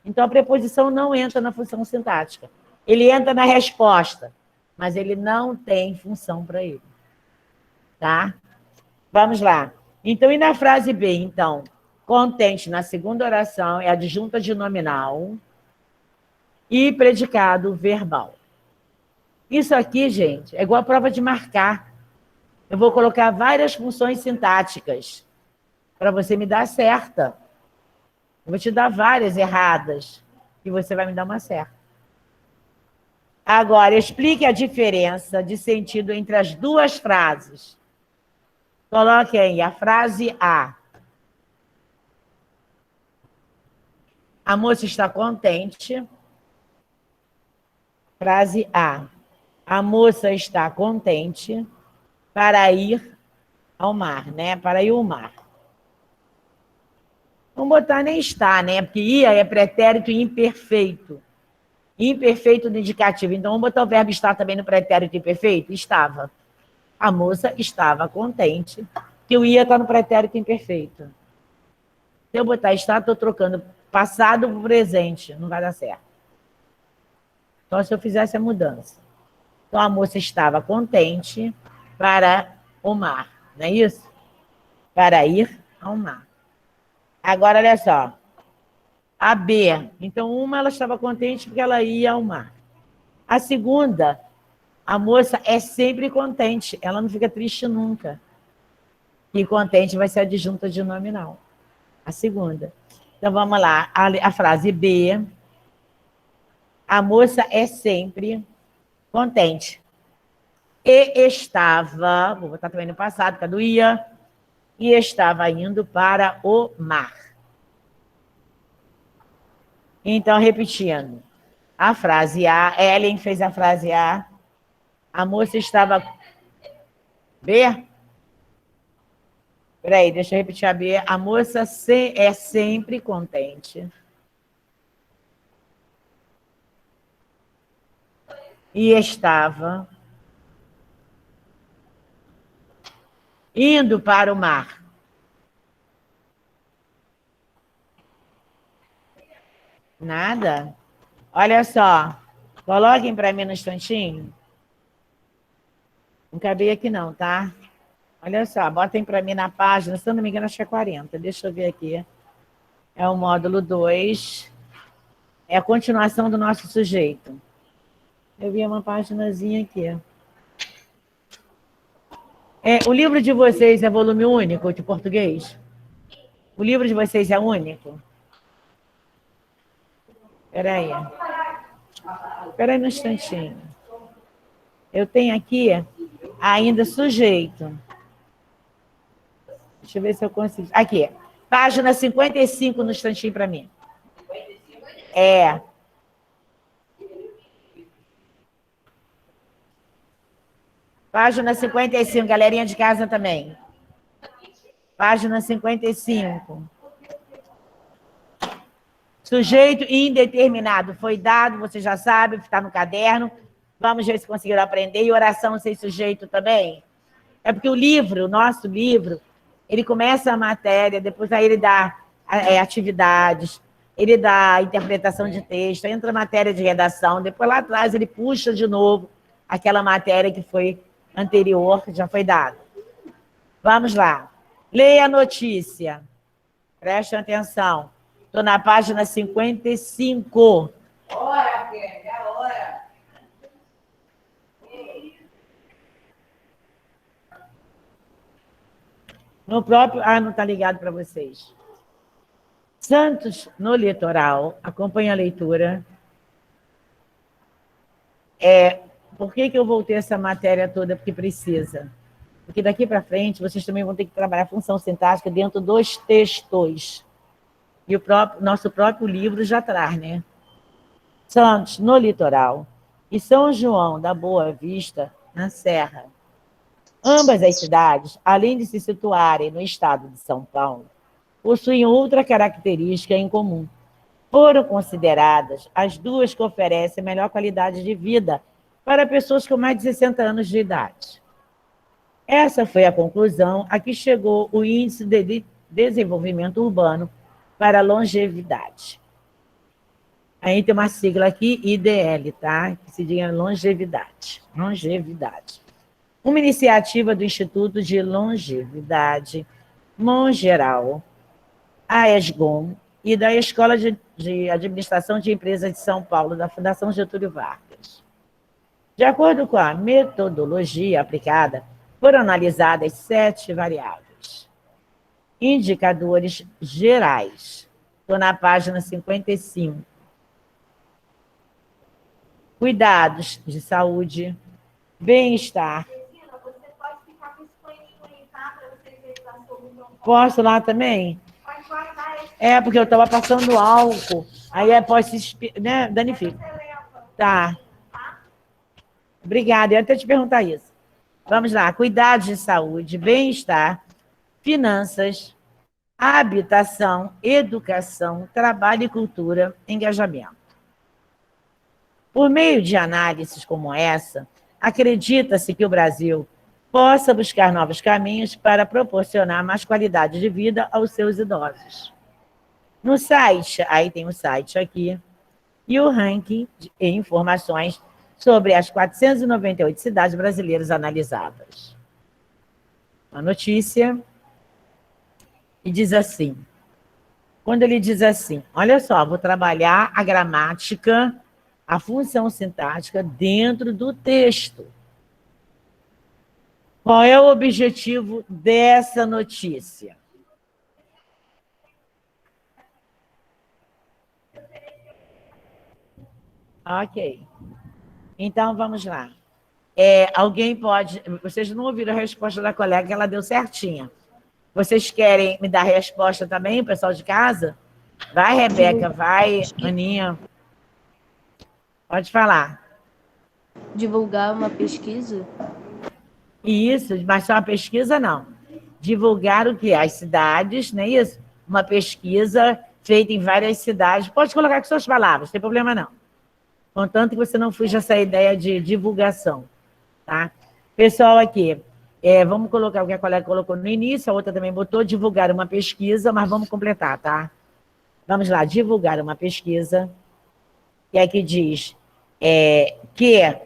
Então, a preposição não entra na função sintática. Ele entra na resposta, mas ele não tem função para ele. Tá? Vamos lá. Então, e na frase B, então? Contente na segunda oração é adjunta de nominal e predicado verbal. Isso aqui, gente, é igual a prova de marcar. Eu vou colocar várias funções sintáticas para você me dar a certa. Eu vou te dar várias erradas e você vai me dar uma certa. Agora, explique a diferença de sentido entre as duas frases. Coloque aí a frase A. A moça está contente. Frase A. A moça está contente para ir ao mar, né? Para ir ao mar. Vamos botar nem está, né? Porque ia é pretérito imperfeito. Imperfeito do indicativo. Então, vamos botar o verbo estar também no pretérito imperfeito? Estava. A moça estava contente que o ia está no pretérito imperfeito. Se eu botar estar, estou trocando passado por presente. Não vai dar certo. Só se eu fizesse a mudança. Então, a moça estava contente para o mar. Não é isso? Para ir ao mar. Agora, olha só. A B. Então, uma, ela estava contente porque ela ia ao mar. A segunda, a moça é sempre contente. Ela não fica triste nunca. E contente vai ser adjunta de nominal. A segunda. Então, vamos lá. A frase B. A moça é sempre contente. E estava, vou botar também no passado, porque do ia, e estava indo para o mar. Então, repetindo. A frase A, Ellen fez a frase A. A moça estava... B? Peraí, deixa eu repetir a B. A moça é sempre contente. E estava indo para o mar. Nada? Olha só. Coloquem para mim no instantinho. Não cabia aqui não, tá? Olha só, botem para mim na página, se eu não me engano, acho que é 40. Deixa eu ver aqui. É o módulo 2. É a continuação do nosso sujeito. Eu vi uma paginazinha aqui. O livro de vocês é volume único de português? O livro de vocês é único? Espera aí. Espera aí um instantinho. Eu tenho aqui ainda sujeito. Deixa eu ver se eu consigo. Aqui. Página 55 no instantinho para mim. Página 55, galerinha de casa também. Página 55. Sujeito indeterminado. Foi dado, você já sabe, está no caderno. Vamos ver se conseguiram aprender. E oração sem sujeito também. É porque o livro, o nosso livro, ele começa a matéria, depois aí ele dá atividades, ele dá interpretação de texto, entra a matéria de redação, depois lá atrás ele puxa de novo aquela matéria que foi anterior, que já foi dada. Vamos lá. Leia a notícia. Preste atenção. Estou na página 55. Hora, Kelly, a hora. No próprio... Ah, não está ligado para vocês. Santos, no litoral, acompanha a leitura. Por que eu voltei essa matéria toda? Porque precisa. Porque daqui para frente, vocês também vão ter que trabalhar a função sintática dentro dos textos. E o nosso próprio livro já traz, né? Santos, no litoral, e São João da Boa Vista, na Serra. Ambas as cidades, além de se situarem no estado de São Paulo, possuem outra característica em comum. Foram consideradas as duas que oferecem melhor qualidade de vida para pessoas com mais de 60 anos de idade. Essa foi a conclusão a que chegou o Índice de Desenvolvimento Urbano para a Longevidade. Aí tem uma sigla aqui, IDL, tá? Que se diz longevidade. Longevidade. Uma iniciativa do Instituto de Longevidade Mongeral, a ESGOM, e da Escola de Administração de Empresas de São Paulo, da Fundação Getúlio Vargas. De acordo com a metodologia aplicada, Foram analisadas 7 variáveis. Indicadores gerais. Estou na página 55. Cuidados de saúde, bem-estar. Você pode ficar com esse paninho aí, tá? Para você ver se tá sobre. Posso lá também? Pode guardar esse. É, porque eu estava passando álcool. Aí pode se, né, danifica. Você leva. Tá. Obrigada. Eu ia até te perguntar isso. Vamos lá. Cuidados de saúde, bem-estar, finanças, habitação, educação, trabalho e cultura, engajamento. Por meio de análises como essa, acredita-se que o Brasil possa buscar novos caminhos para proporcionar mais qualidade de vida aos seus idosos. No site, aí tem o site aqui, e o ranking de informações sobre as 498 cidades brasileiras analisadas. Uma notícia, e diz assim, quando ele diz assim, olha só, vou trabalhar a gramática, a função sintática dentro do texto. Qual é o objetivo dessa notícia? Ok. Então, vamos lá. Alguém pode... Vocês não ouviram a resposta da colega, que ela deu certinha. Vocês querem me dar a resposta também, pessoal de casa? Vai, Rebeca, vai, Aninha. Pode falar. Divulgar uma pesquisa? Isso, mas só uma pesquisa, não. Divulgar o quê? As cidades, não é isso? Uma pesquisa feita em várias cidades. Pode colocar com suas palavras, não tem problema não. Contanto que você não fuja essa ideia de divulgação, tá? Pessoal aqui, vamos colocar o que a colega colocou no início, a outra também botou, divulgar uma pesquisa, mas vamos completar, tá? Vamos lá, divulgar uma pesquisa, e aqui diz que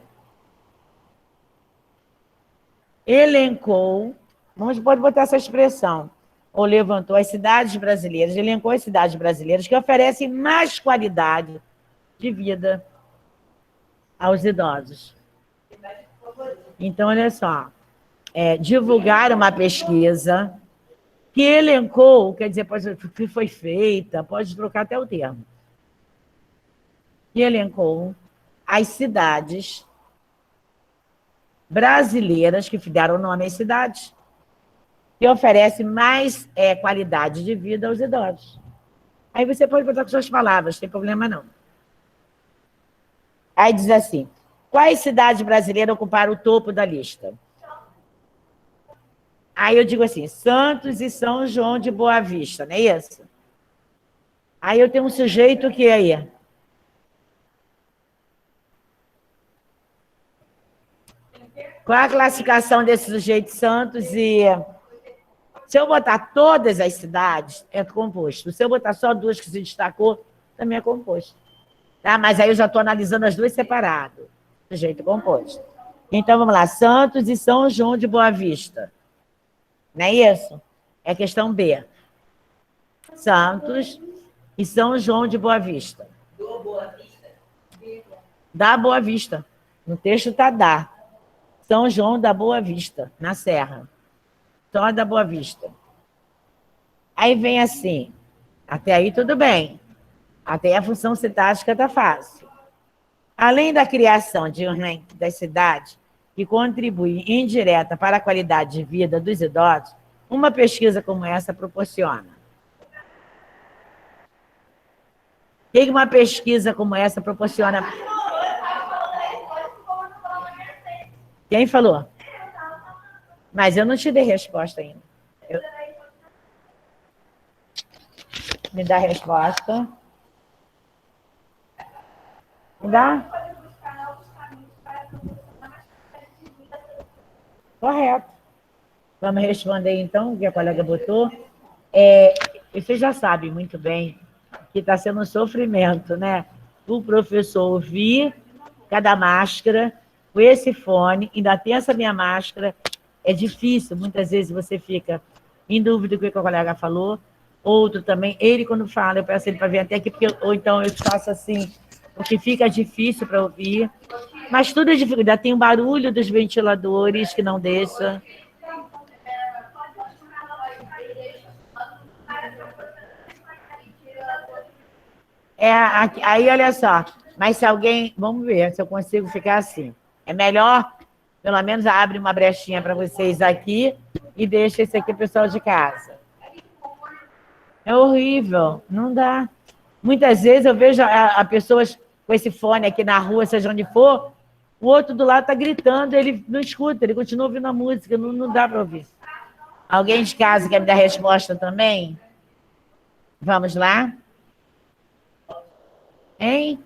elencou, pode botar essa expressão, ou levantou as cidades brasileiras, elencou as cidades brasileiras que oferecem mais qualidade de vida aos idosos. Então, olha só, divulgar uma pesquisa que elencou, quer dizer, que foi feita, pode trocar até o termo, que elencou as cidades brasileiras, que deram nome às cidades, que oferecem mais qualidade de vida aos idosos. Aí você pode botar com suas palavras, não tem problema não. Aí diz assim, quais cidades brasileiras ocuparam o topo da lista? Aí eu digo assim, Santos e São João de Boa Vista, não é isso? Aí eu tenho um sujeito que é aí. Qual a classificação desse sujeito Santos e... Se eu botar todas as cidades, é composto. Se eu botar só duas que se destacou, também é composto. Tá? Mas aí eu já estou analisando as duas separado, sujeito composto. Então, vamos lá. Santos e São João de Boa Vista. Não é isso? É questão B. Santos e São João de Boa Vista. Do Boa Vista. Da Boa Vista. No texto está da. São João da Boa Vista, na Serra. Só da Boa Vista. Aí vem assim. Até aí tudo bem. Até aí a função sintática está fácil. Além da criação de um ranking das cidades que contribui indireta para a qualidade de vida dos idosos, uma pesquisa como essa proporciona. O que uma pesquisa como essa proporciona? Quem falou? Mas eu não te dei resposta ainda. Me dá a resposta. Me dá? Correto. Vamos responder, então, o que a colega botou. Você já sabe muito bem que está sendo um sofrimento, né? O professor ouvir cada máscara com esse fone, ainda tem essa minha máscara, é difícil, muitas vezes você fica em dúvida do que a colega falou, outro também, ele quando fala, eu peço ele para vir até aqui, ou então eu faço assim, porque fica difícil para ouvir, mas tudo é dificuldade, tem o barulho dos ventiladores que não deixa, Aí, olha só. Mas se alguém... Vamos ver se eu consigo ficar assim. É melhor, pelo menos, abre uma brechinha para vocês aqui e deixa esse aqui, pessoal de casa. É horrível. Não dá. Muitas vezes eu vejo a pessoas com esse fone aqui na rua, seja onde for, o outro do lado está gritando, ele não escuta, ele continua ouvindo a música, não dá para ouvir. Alguém de casa quer me dar resposta também? Vamos lá? Hein?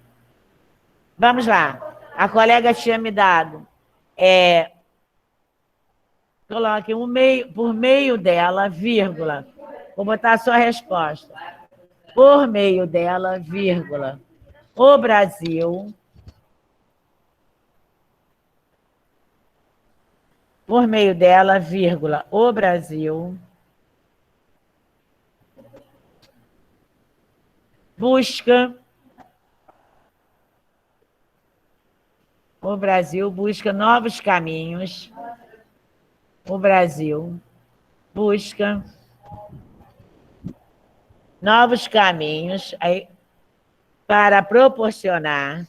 Vamos lá. A colega tinha me dado. Coloque por meio dela, vírgula. Vou botar a sua resposta. Por meio dela, vírgula. O Brasil, por meio dela, vírgula, o Brasil busca novos caminhos. O Brasil busca novos caminhos para proporcionar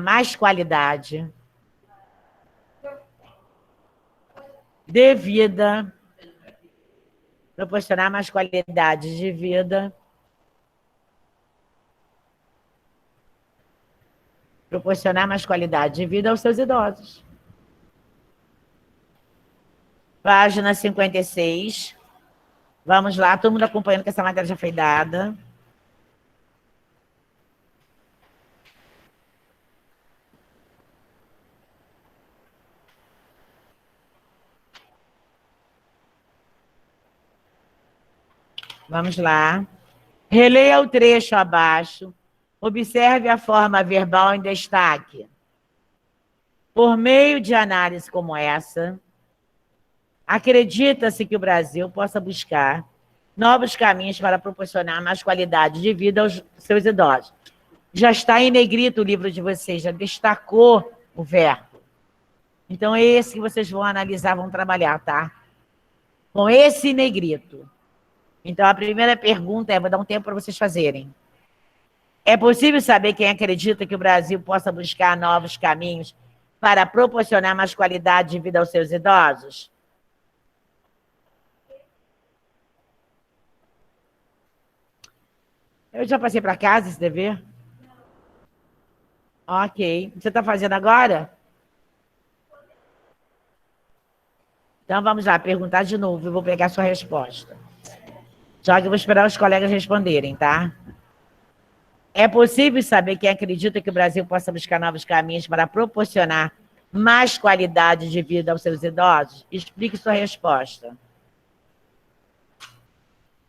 mais qualidade de vida, proporcionar mais qualidade de vida, aos seus idosos. Página 56. Vamos lá, todo mundo acompanhando que essa matéria já foi dada. Vamos lá. Releia o trecho abaixo. Observe a forma verbal em destaque. Por meio de análise como essa, acredita-se que o Brasil possa buscar novos caminhos para proporcionar mais qualidade de vida aos seus idosos. Já está em negrito o livro de vocês, já destacou o verbo. Então, é esse que vocês vão analisar, vão trabalhar, tá? Com esse negrito. Então, a primeira pergunta vou dar um tempo para vocês fazerem. É possível saber quem acredita que o Brasil possa buscar novos caminhos para proporcionar mais qualidade de vida aos seus idosos? Eu já passei para casa esse dever? Ok. Você está fazendo agora? Então, vamos lá, perguntar de novo. Eu vou pegar a sua resposta. Só que eu vou esperar os colegas responderem, tá? É possível saber quem acredita que o Brasil possa buscar novos caminhos para proporcionar mais qualidade de vida aos seus idosos? Explique sua resposta.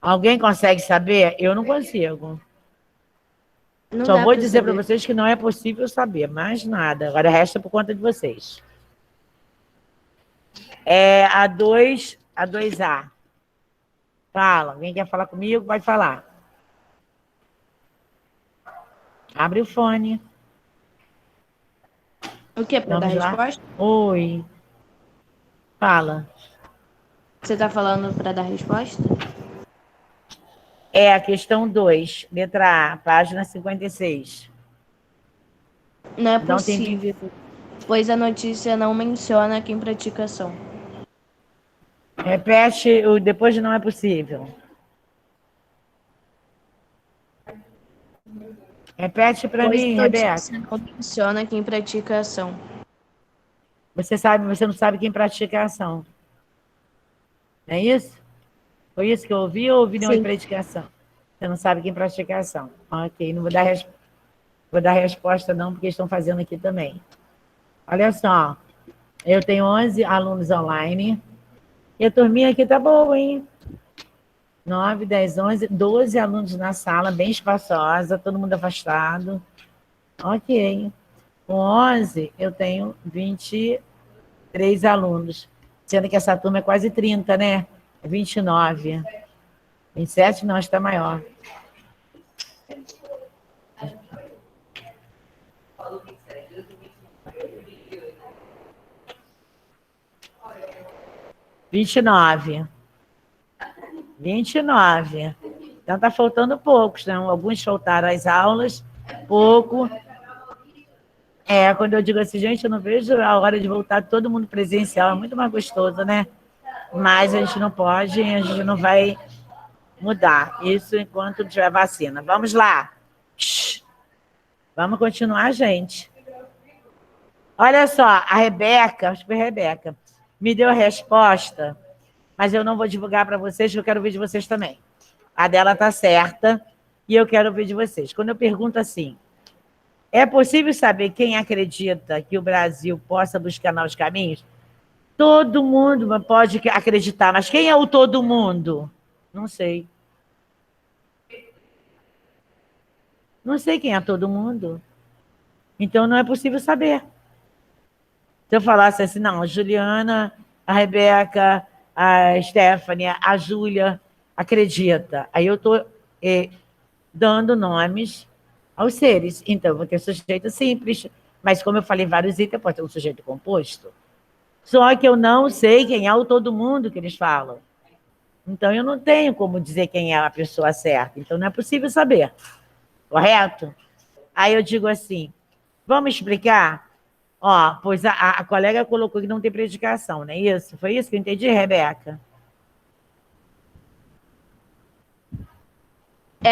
Alguém consegue saber? Eu não consigo. Só vou dizer para vocês que não é possível saber, mais nada. Agora resta por conta de vocês. A 2A. Fala. Alguém quer falar comigo? Pode falar. Abre o fone. O que é para dar resposta? Oi. Fala. Você está falando para dar resposta? É a questão 2, letra A, página 56. Não é possível, pois a notícia não menciona quem pratica ação. Repete o depois de não é possível. Repete para mim, Rebeca. Não menciona quem pratica a ação. Você não sabe quem pratica a ação. Não é isso? Foi isso que eu ouvi ou ouvi nenhuma praticação? Você não sabe quem pratica a ação. Ok, não vou dar resposta não, porque estão fazendo aqui também. Olha só, eu tenho 11 alunos online e a turminha aqui tá boa, hein? 9, 10, 11, 12 alunos na sala, bem espaçosa, todo mundo afastado. Ok. Com 11, eu tenho 23 alunos, sendo que essa turma é quase 30, né? 29. 27 não, está maior. 29. 29. Então, está faltando poucos, né? Alguns faltaram as aulas, pouco. Quando eu digo assim, gente, eu não vejo a hora de voltar todo mundo presencial, é muito mais gostoso, né? Mas a gente não pode, a gente não vai mudar isso enquanto não tiver vacina. Vamos lá. Vamos continuar, gente. Olha só, a Rebeca, acho que foi a Rebeca, me deu a resposta, mas eu não vou divulgar para vocês, que eu quero ver de vocês também. A dela está certa e eu quero ver de vocês. Quando eu pergunto assim, é possível saber quem acredita que o Brasil possa buscar novos caminhos? Todo mundo pode acreditar, mas quem é o todo mundo? Não sei. Não sei quem é todo mundo. Então não é possível saber. Se eu falasse assim, não, a Juliana, a Rebeca, a Stephanie, a Júlia acredita. Aí eu estou dando nomes aos seres. Então, eu vou ter sujeito simples, mas como eu falei vários itens, pode ter um sujeito composto. Só que eu não sei quem é o todo mundo que eles falam. Então, eu não tenho como dizer quem é a pessoa certa. Então, não é possível saber. Correto? Aí eu digo assim, vamos explicar? Ó, pois a colega colocou que não tem predicação, não é isso? Foi isso que eu entendi, Rebeca?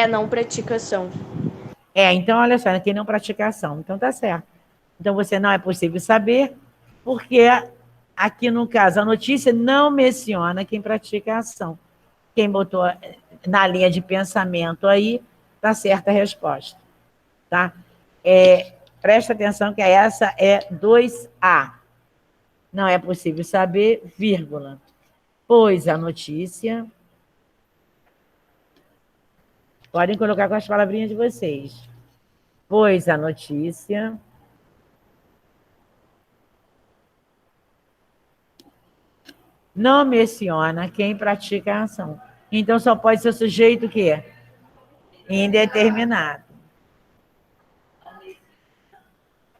Não praticação. Então, olha só, aqui não praticação. Então, tá certo. Então, você não é possível saber, porque aqui, no caso, a notícia não menciona quem pratica a ação. Quem botou na linha de pensamento aí, tá certa a resposta. Tá? Presta atenção que essa é 2A. Não é possível saber, vírgula. Pois a notícia... Podem colocar com as palavrinhas de vocês. Pois a notícia... não menciona quem pratica a ação. Então, só pode ser sujeito o quê? Indeterminado.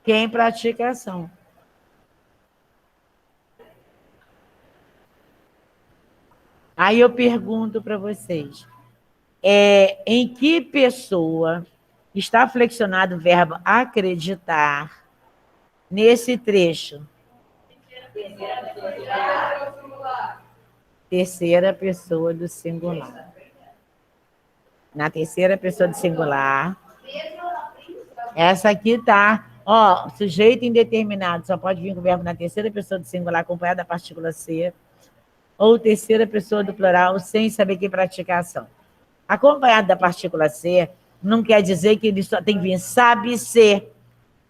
Quem pratica a ação. Aí eu pergunto para vocês, em que pessoa está flexionado o verbo acreditar nesse trecho? Terceira pessoa do singular. Na terceira pessoa do singular. Essa aqui tá, sujeito indeterminado, só pode vir com o verbo na terceira pessoa do singular acompanhado da partícula ser, ou terceira pessoa do plural, sem saber quem pratica a ação. Acompanhado da partícula ser, não quer dizer que ele só tem que vir sabe ser,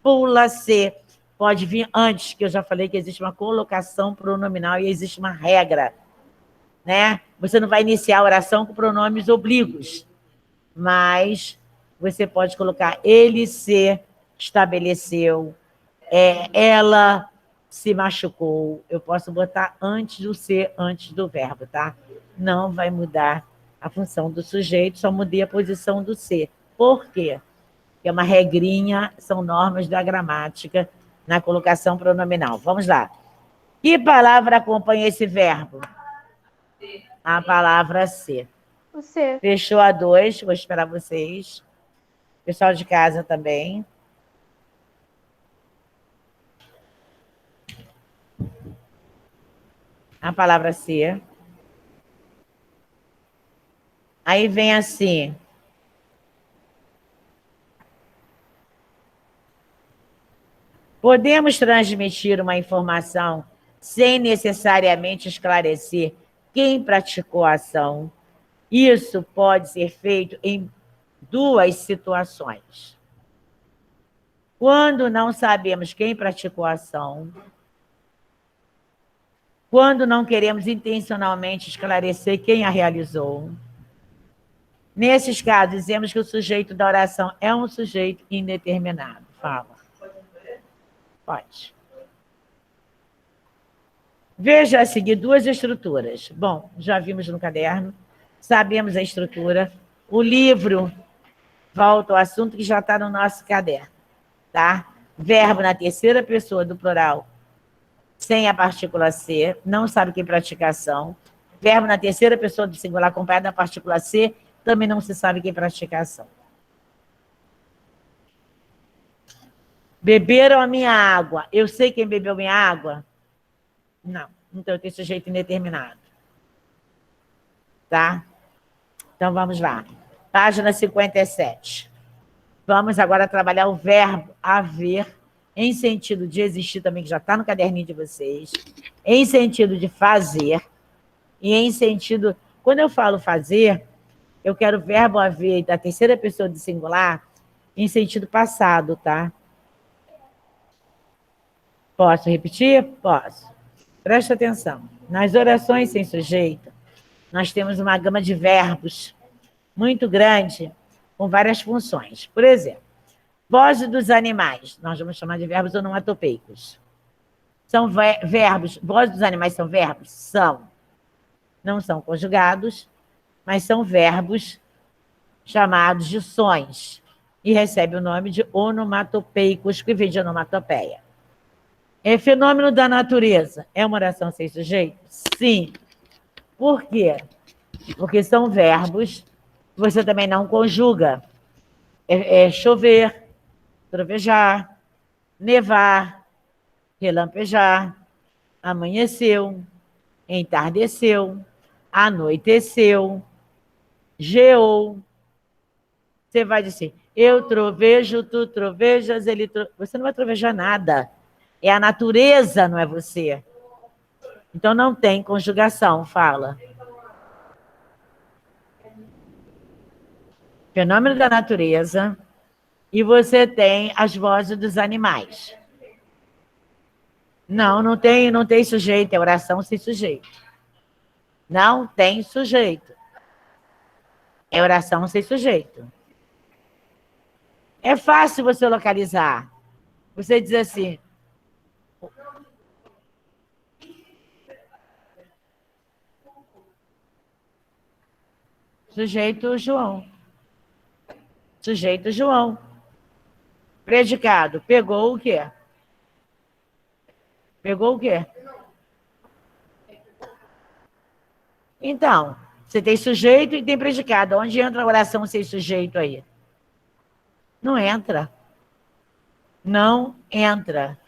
pula ser, pode vir antes, que eu já falei que existe uma colocação pronominal e existe uma regra, né? Você não vai iniciar a oração com pronomes oblíquos, mas você pode colocar ele se estabeleceu, ela se machucou. Eu posso botar antes do ser, antes do verbo, tá? Não vai mudar a função do sujeito, só mudei a posição do ser. Por quê? Porque é uma regrinha, são normas da gramática na colocação pronominal. Vamos lá. Que palavra acompanha esse verbo? A palavra ser. O ser. Fechou a 2, vou esperar vocês. Pessoal de casa também. A palavra ser. Aí vem assim. Podemos transmitir uma informação sem necessariamente esclarecer quem praticou a ação. Isso pode ser feito em 2 situações. Quando não sabemos quem praticou a ação, quando não queremos intencionalmente esclarecer quem a realizou. Nesses casos, dizemos que o sujeito da oração é um sujeito indeterminado. Fala. Pode. Veja a seguir 2 estruturas. Bom, já vimos no caderno, sabemos a estrutura. O livro, volta ao assunto que já está no nosso caderno, tá? Verbo na terceira pessoa do plural sem a partícula ser, não sabe que praticação. Verbo na terceira pessoa do singular acompanhado da partícula ser, também não se sabe que praticação. Beberam a minha água. Eu sei quem bebeu minha água? Não. Então, eu tenho sujeito indeterminado. Tá? Então, vamos lá. Página 57. Vamos agora trabalhar o verbo haver, em sentido de existir também, que já está no caderninho de vocês, em sentido de fazer, e em sentido... Quando eu falo fazer, eu quero o verbo haver da terceira pessoa do singular em sentido passado, tá? Posso repetir? Posso. Presta atenção. Nas orações sem sujeito, nós temos uma gama de verbos muito grande, com várias funções. Por exemplo, voz dos animais. Nós vamos chamar de verbos onomatopeicos. São verbos... Voz dos animais são verbos? São. Não são conjugados, mas são verbos chamados de sons. E recebe o nome de onomatopeicos, que vem de onomatopeia. É fenômeno da natureza. É uma oração sem sujeito? Sim. Por quê? Porque são verbos que você também não conjuga. É chover, trovejar, nevar, relampejar, amanheceu, entardeceu, anoiteceu, geou. Você vai dizer, eu trovejo, tu trovejas, ele Você não vai trovejar nada. É a natureza, não é você. Então, não tem conjugação, fala. Fenômeno da natureza, e você tem as vozes dos animais. Não tem sujeito, é oração sem sujeito. Não tem sujeito. É oração sem sujeito. É fácil você localizar. Você diz assim... Sujeito João. Sujeito João. Predicado. Pegou o quê? Pegou o quê? Então, você tem sujeito e tem predicado. Onde entra a oração sem sujeito aí? Não entra. Não entra.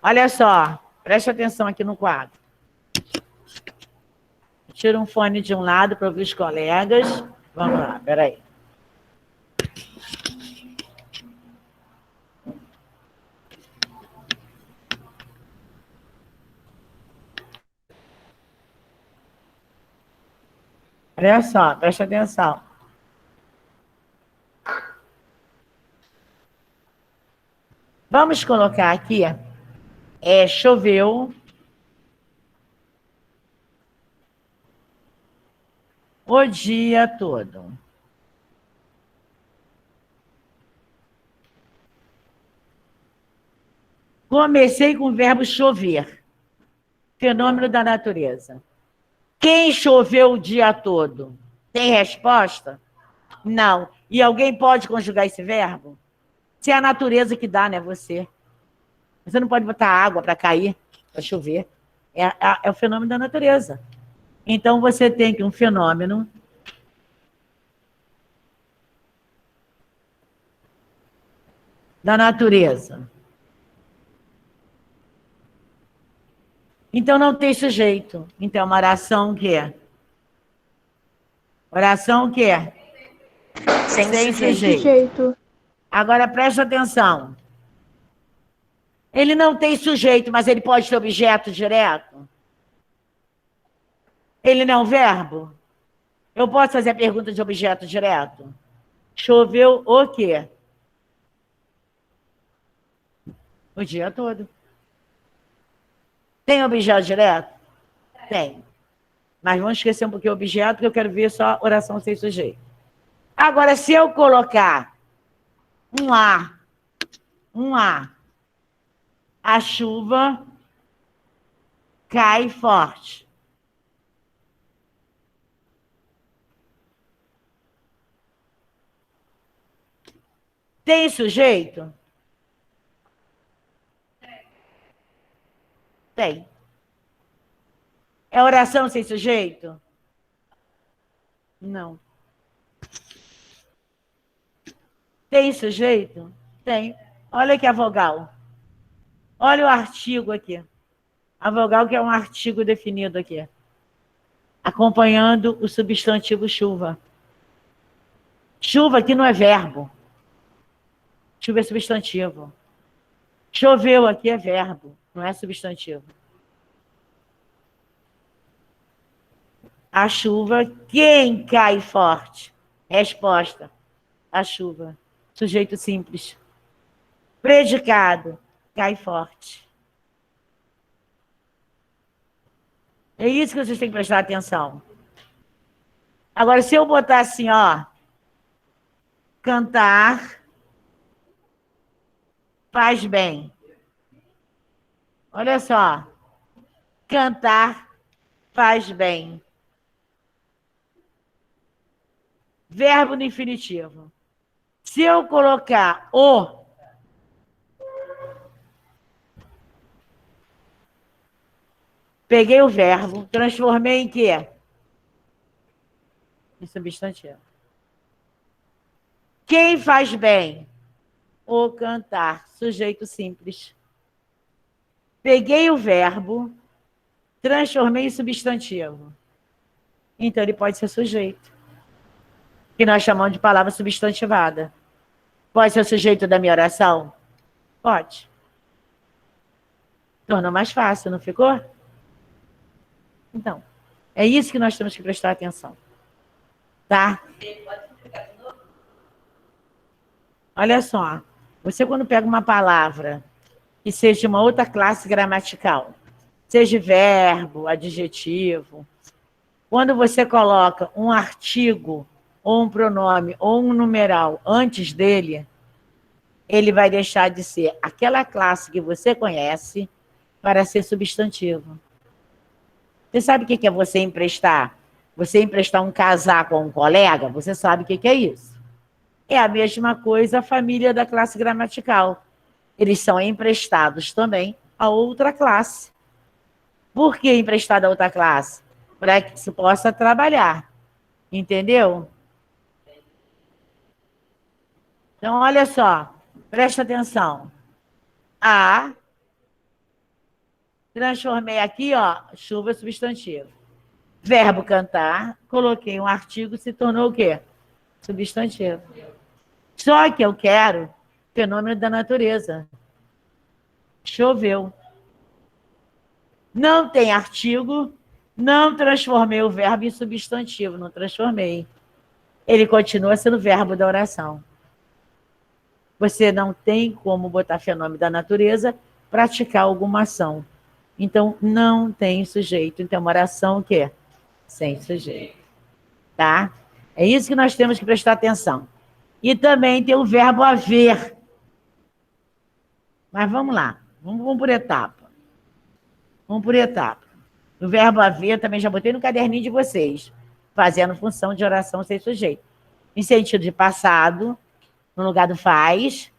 Olha só, preste atenção aqui no quadro. Tira um fone de um lado para ouvir os colegas. Vamos lá, peraí. Olha só, preste atenção. Vamos colocar aqui, choveu o dia todo. Comecei com o verbo chover. Fenômeno da natureza. Quem choveu o dia todo? Tem resposta? Não. E alguém pode conjugar esse verbo? Se é a natureza que dá, não é você. Você não pode botar água para cair, para chover. É o fenômeno da natureza. Então, você tem que um fenômeno da natureza. Então, não tem sujeito. Então, uma oração o quê? Oração o quê? Sem sujeito. Agora, preste atenção. Ele não tem sujeito, mas ele pode ter objeto direto? Ele não é um verbo? Eu posso fazer a pergunta de objeto direto? Choveu o quê? O dia todo. Tem objeto direto? Tem. Mas vamos esquecer um pouquinho o objeto, porque eu quero ver só oração sem sujeito. Agora, se eu colocar um A, a chuva cai forte. Tem sujeito? Tem. É oração sem sujeito? Não. Tem sujeito? Tem. Olha aqui a vogal. Olha o artigo aqui. A vogal que é um artigo definido aqui. Acompanhando o substantivo chuva. Chuva aqui não é verbo. Chuva é substantivo. Choveu aqui é verbo, não é substantivo. A chuva, quem cai forte? Resposta, a chuva. Sujeito simples. Predicado, cai forte. É isso que vocês têm que prestar atenção. Agora, se eu botar assim, ó, cantar faz bem. Olha só. Cantar faz bem. Verbo no infinitivo. Se eu colocar o, peguei o verbo, transformei em quê? Em substantivo. Quem faz bem? O cantar, sujeito simples. Peguei o verbo, transformei em substantivo. Então, ele pode ser sujeito, que nós chamamos de palavra substantivada. Pode ser o sujeito da minha oração? Pode. Tornou mais fácil, não ficou? Então, é isso que nós temos que prestar atenção. Tá? Olha só. Você, quando pega uma palavra que seja de uma outra classe gramatical, seja verbo, adjetivo, quando você coloca um artigo, ou um pronome, ou um numeral antes dele, ele vai deixar de ser aquela classe que você conhece para ser substantivo. Você sabe o que é você emprestar? Você emprestar um casaco a um colega? Você sabe o que é isso? É a mesma coisa a família da classe gramatical. Eles são emprestados também a outra classe. Por que emprestado a outra classe? Para que se possa trabalhar. Entendeu? Então, olha só. Presta atenção. A, transformei aqui, ó, chuva substantivo. Verbo cantar, coloquei um artigo, se tornou o quê? Substantivo. Só que eu quero fenômeno da natureza. Choveu. Não tem artigo, não transformei o verbo em substantivo, não transformei. Ele continua sendo verbo da oração. Você não tem como botar fenômeno da natureza, praticar alguma ação. Então, não tem sujeito. Então, uma oração o quê? Sem sujeito. Tá? É isso que nós temos que prestar atenção. E também tem o verbo haver. Mas vamos lá. Vamos por etapa. Vamos por etapa. O verbo haver também já botei no caderninho de vocês. Fazendo função de oração sem sujeito. Em sentido de passado, no lugar do faz,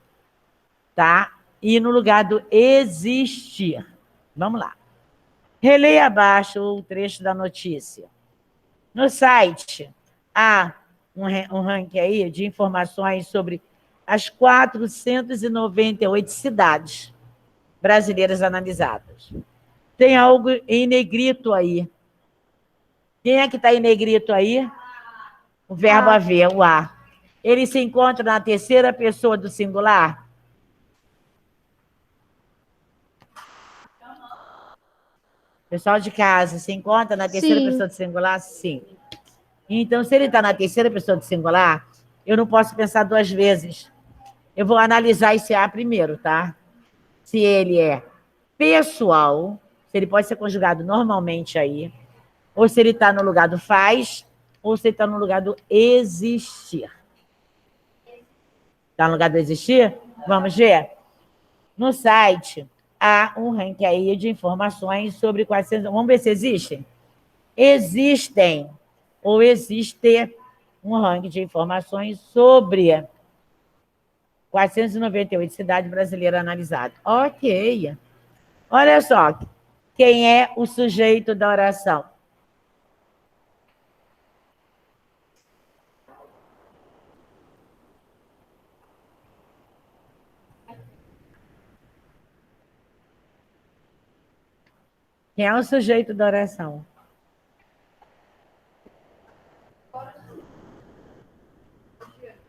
tá? E no lugar do existir. Vamos lá. Releia abaixo o trecho da notícia. No site, há um ranking aí de informações sobre as 498 cidades brasileiras analisadas. Tem algo em negrito aí. Quem é que está em negrito aí? O verbo haver, o a. Ele se encontra na terceira pessoa do singular? Pessoal de casa, se encontra na terceira pessoa do singular? Sim. Então, se ele está na terceira pessoa do singular, eu não posso pensar duas vezes. Eu vou analisar esse a primeiro, tá? Se ele é pessoal, se ele pode ser conjugado normalmente aí, ou se ele está no lugar do faz, ou se ele está no lugar do existir. Está no lugar do existir? Vamos ver? No site, há um ranking aí de informações sobre quais... Vamos ver se existem? Existem, ou existe um ranking de informações sobre 498 cidades brasileiras analisadas. Ok. Olha só. Quem é o sujeito da oração? Quem é o sujeito da oração?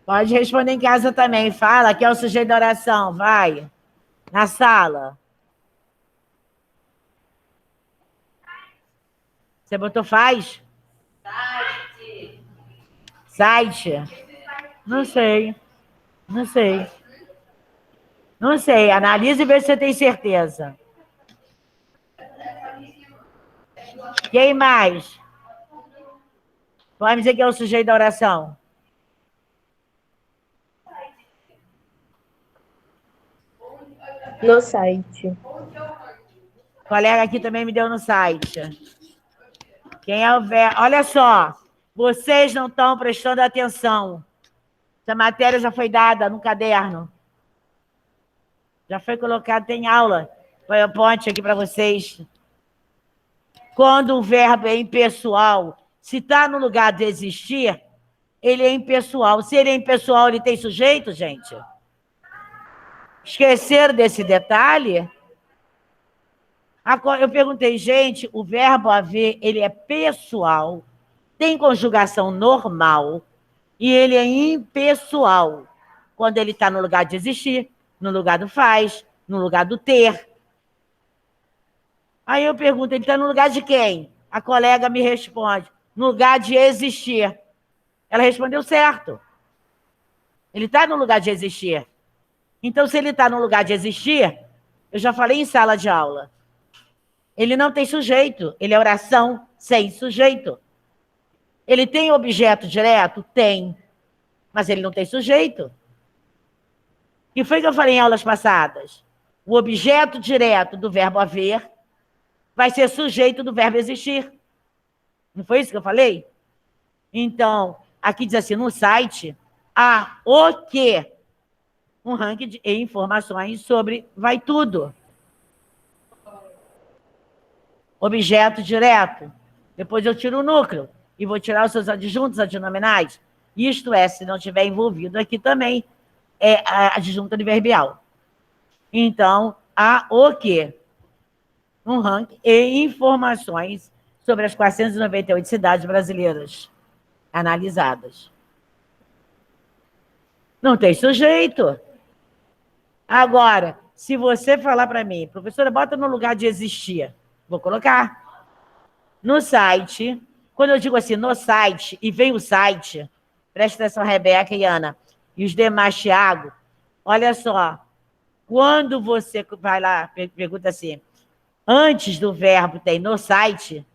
Pode responder em casa também. Fala, quem é o sujeito da oração? Vai. Na sala. Você botou faz? Site. Não sei. Não sei. Não sei. Analise e vê se você tem certeza. Quem mais? Pode me dizer quem é o sujeito da oração? No site. O colega aqui também me deu no site. Quem é o verbo? Olha só. Vocês não estão prestando atenção. Essa matéria já foi dada no caderno. Já foi colocado, tem aula. PowerPoint aqui para vocês. Quando um verbo é impessoal, se está no lugar de existir, ele é impessoal. Se ele é impessoal, ele tem sujeito, gente? Esqueceram desse detalhe? Agora, eu perguntei, gente, o verbo haver, ele é pessoal, tem conjugação normal e ele é impessoal. Quando ele está no lugar de existir, no lugar do faz, no lugar do ter. Aí eu pergunto, ele está no lugar de quem? A colega me responde, no lugar de existir. Ela respondeu certo. Ele está no lugar de existir. Então, se ele está no lugar de existir, eu já falei em sala de aula, ele não tem sujeito, ele é oração sem sujeito. Ele tem objeto direto? Tem. Mas ele não tem sujeito. E foi o que eu falei em aulas passadas. O objeto direto do verbo haver vai ser sujeito do verbo existir. Não foi isso que eu falei? Então, aqui diz assim, no site, há o quê? Um ranking de informações sobre vai tudo. Objeto direto. Depois eu tiro o núcleo e vou tirar os seus adjuntos adnominais. Isto é, se não tiver envolvido aqui também, é a adjunta adverbial. Então, há o quê? Um ranking e informações sobre as 498 cidades brasileiras analisadas. Não tem sujeito. Agora, se você falar para mim, professora, bota no lugar de existir, vou colocar. No site, quando eu digo assim, no site, e vem o site, presta atenção, Rebeca e Ana, e os demais, Thiago, olha só, quando você vai lá, pergunta assim, antes do verbo tem no site,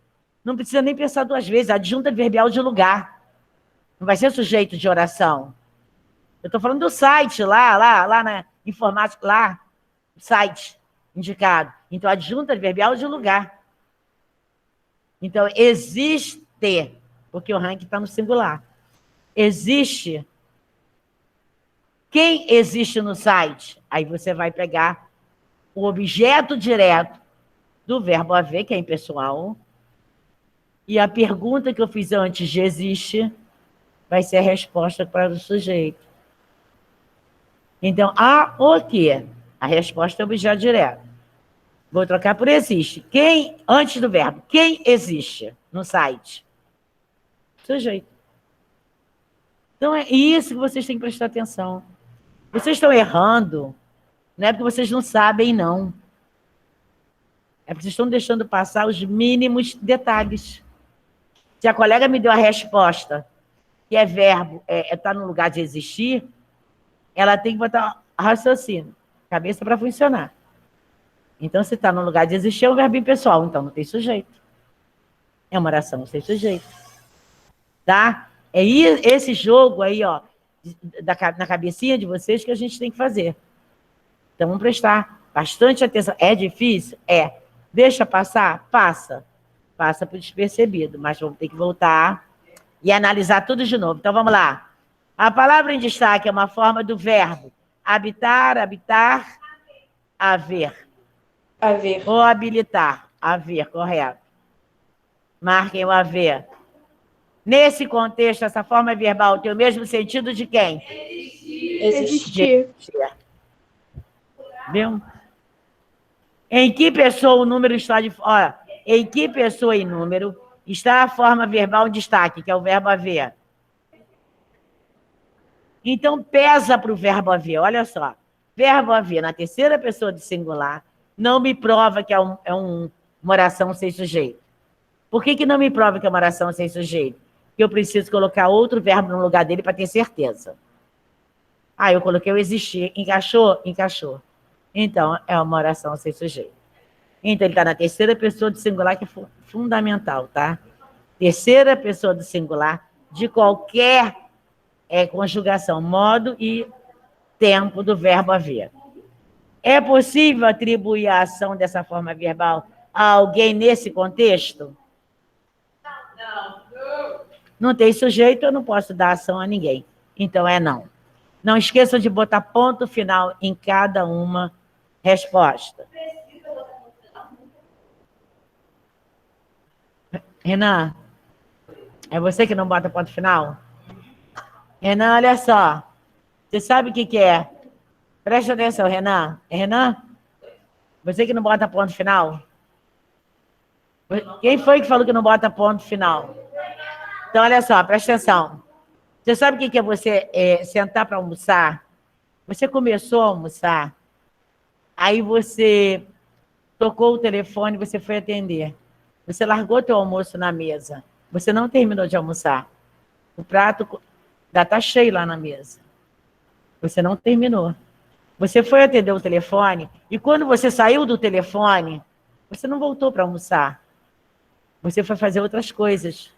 não precisa nem pensar duas vezes, adjunta adverbial de lugar. Não vai ser sujeito de oração. Eu estou falando do site, lá na informática, lá, site indicado. Então, adjunta adverbial de lugar. Então, existe, porque o ranking está no singular. Existe. Quem existe no site? Aí você vai pegar o objeto direto do verbo haver, que é impessoal, e a pergunta que eu fiz antes de existe vai ser a resposta para o sujeito. Então, há o quê? A resposta é objeto direto. Vou trocar por existe. Quem, antes do verbo, quem existe no site? Sujeito. Então, é isso que vocês têm que prestar atenção. Vocês estão errando, não é porque vocês não sabem, não. É porque vocês estão deixando passar os mínimos detalhes. Se a colega me deu a resposta, que é verbo, está no lugar de existir, ela tem que botar raciocínio, cabeça para funcionar. Então, se está no lugar de existir, é um verbo impessoal, então não tem sujeito. É uma oração sem sujeito. Tá? É esse jogo aí, ó, na cabecinha de vocês que a gente tem que fazer. Então, vamos prestar bastante atenção. É difícil? É. Deixa passar? Passa. Passa por despercebido, mas vamos ter que voltar e analisar tudo de novo. Então, vamos lá. A palavra em destaque é uma forma do verbo habitar, haver. Haver. Ou habilitar. Haver, correto. Marquem o haver. Nesse contexto, essa forma verbal tem o mesmo sentido de quem? Existir. Viu? Em que pessoa o número está de... Olha, em que pessoa e número está a forma verbal em destaque, que é o verbo haver? Então, pesa para o verbo haver. Olha só. Verbo haver na terceira pessoa do singular não me prova que é uma oração sem sujeito. Por que não me prova que é uma oração sem sujeito? Porque eu preciso colocar outro verbo no lugar dele para ter certeza. Ah, eu coloquei o existir. Encaixou? Encaixou. Então, é uma oração sem sujeito. Então, ele está na terceira pessoa do singular, que é fundamental, tá? Terceira pessoa do singular de qualquer conjugação, modo e tempo do verbo haver. É possível atribuir a ação dessa forma verbal a alguém nesse contexto? Não tem sujeito, eu não posso dar ação a ninguém. Então, é não. Não esqueçam de botar ponto final em cada uma resposta. Renan, é você que não bota ponto final? Renan, olha só. Você sabe o que é? Presta atenção, Renan. É Renan? Você que não bota ponto final? Quem foi que falou que não bota ponto final? Então, olha só, presta atenção. Você sabe o que é você sentar para almoçar? Você começou a almoçar, aí você tocou o telefone, você foi atender. Você largou teu almoço na mesa. Você não terminou de almoçar. O prato ainda está cheio lá na mesa. Você não terminou. Você foi atender o telefone e quando você saiu do telefone, você não voltou para almoçar. Você foi fazer outras coisas.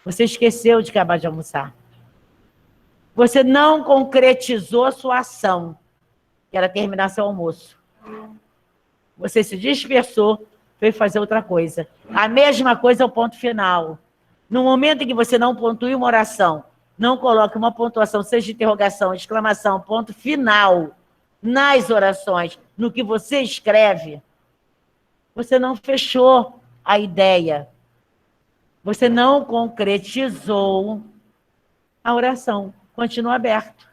Você esqueceu de acabar de almoçar. Você não concretizou a sua ação, que era terminar seu almoço. Você se dispersou, foi fazer outra coisa. A mesma coisa é o ponto final. No momento em que você não pontue uma oração, não coloque uma pontuação, seja de interrogação, exclamação, ponto final, nas orações, no que você escreve, você não fechou a ideia. Você não concretizou a oração. Continua aberto.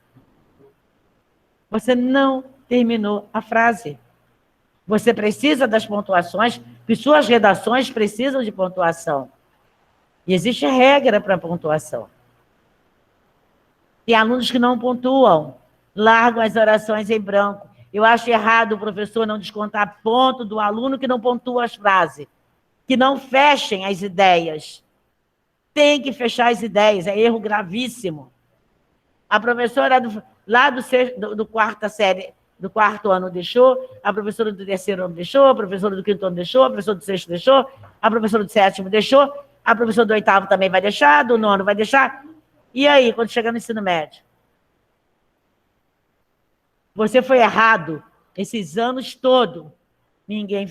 Você não terminou a frase. Você precisa das pontuações, porque suas redações precisam de pontuação. E existe regra para pontuação. Tem alunos que não pontuam, largam as orações em branco. Eu acho errado o professor não descontar ponto do aluno que não pontua as frases, que não fechem as ideias. Tem que fechar as ideias, é erro gravíssimo. A professora lá do quarta série, do quarto ano deixou, a professora do terceiro ano deixou, a professora do quinto ano deixou, a professora do sexto deixou, a professora do sétimo deixou, a professora do oitavo também vai deixar, do nono vai deixar. E aí, quando chegar no ensino médio? Você foi errado esses anos todos. Ninguém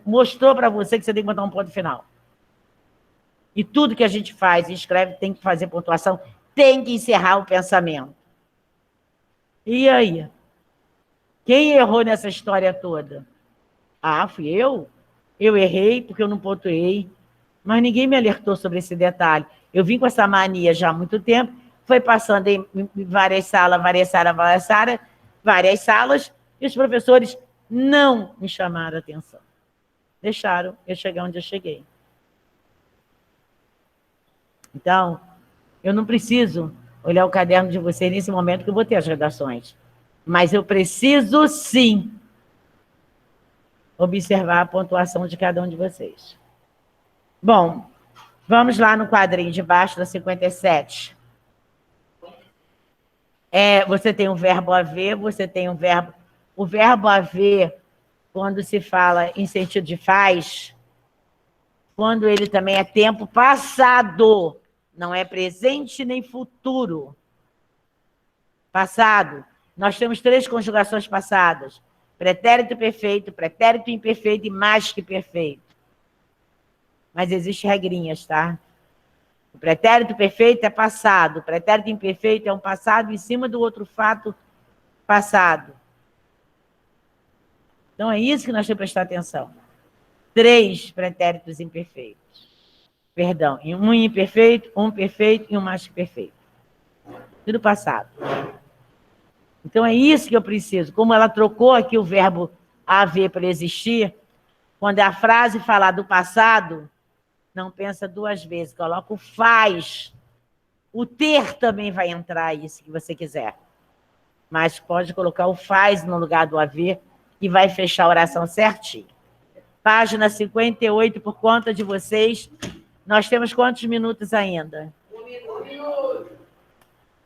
mostrou para você que você tem que botar um ponto final. E tudo que a gente faz e escreve tem que fazer pontuação, tem que encerrar o pensamento. E aí? Quem errou nessa história toda? Ah, fui eu? Eu errei porque eu não pontuei. Mas ninguém me alertou sobre esse detalhe. Eu vim com essa mania já há muito tempo, foi passando em várias salas, e os professores não me chamaram a atenção. Deixaram eu chegar onde eu cheguei. Então, eu não preciso olhar o caderno de vocês nesse momento que eu vou ter as redações. Mas eu preciso, sim, observar a pontuação de cada um de vocês. Bom, vamos lá no quadrinho de baixo da 57. Você tem o verbo haver, você tem o verbo... O verbo haver, quando se fala em sentido de faz, quando ele também é tempo passado, não é presente nem futuro. Passado. Nós temos 3 conjugações passadas. Pretérito perfeito, pretérito imperfeito e mais que perfeito. Mas existem regrinhas, tá? O pretérito perfeito é passado. O pretérito imperfeito é um passado em cima do outro fato passado. Então, é isso que nós temos que prestar atenção. 3 pretéritos imperfeitos. Perdão, um imperfeito, um perfeito e um mais que perfeito. Tudo passado. Então é isso que eu preciso. Como ela trocou aqui o verbo haver para existir, quando a frase falar do passado, não pensa 2 vezes, coloca o faz. O ter também vai entrar aí, se você quiser. Mas pode colocar o faz no lugar do haver, que vai fechar a oração certinho. Página 58, por conta de vocês. Nós temos quantos minutos ainda? 1 minuto.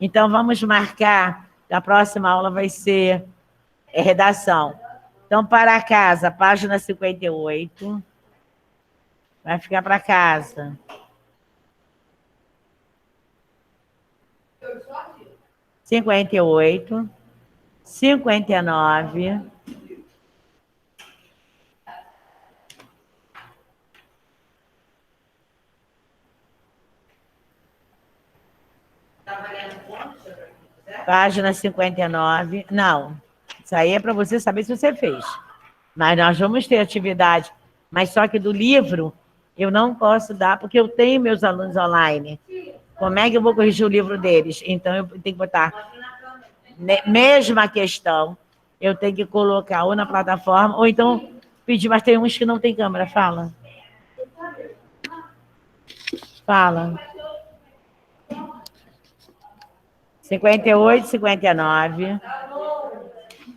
Então, vamos marcar. A próxima aula vai ser redação. Então, para casa, página 58. Vai ficar para casa. 58, 59. Página 59. Não, isso aí é para você saber se você fez. Mas nós vamos ter atividade. Mas só que do livro, eu não posso dar, porque eu tenho meus alunos online. Como é que eu vou corrigir o livro deles? Então, eu tenho que botar mesma questão. Eu tenho que colocar ou na plataforma, ou então pedir, mas tem uns que não tem câmera. Fala. Fala. 58, 59.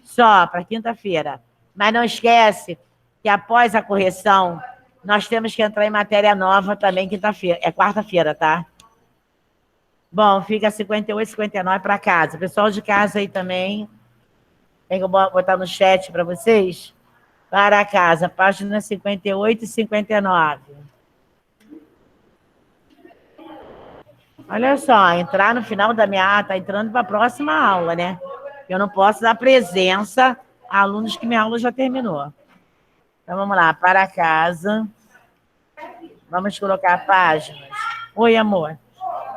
Só para quinta-feira. Mas não esquece que após a correção, nós temos que entrar em matéria nova também quinta-feira. É quarta-feira, tá? Bom, fica 58, 59 para casa. Pessoal de casa aí também. Tem que botar no chat para vocês. Para casa, página 58 e 59. Olha só, entrar no final da minha... Tá entrando para a próxima aula, né? Eu não posso dar presença a alunos que minha aula já terminou. Então, vamos lá. Para casa. Vamos colocar páginas. Oi, amor.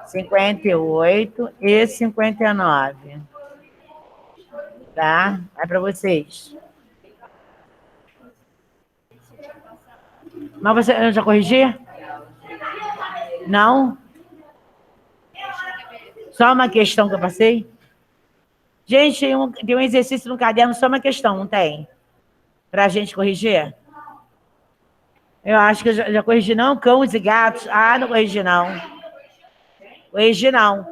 58 e 59. Tá? Vai para vocês. Mas você... Eu já corrigi? Não? Só uma questão que eu passei? Gente, tem um exercício no caderno, só uma questão, não tem? Para a gente corrigir? Eu acho que eu já corrigi, não? Cães e gatos. Ah, não corrigi, não. Corrigi, não.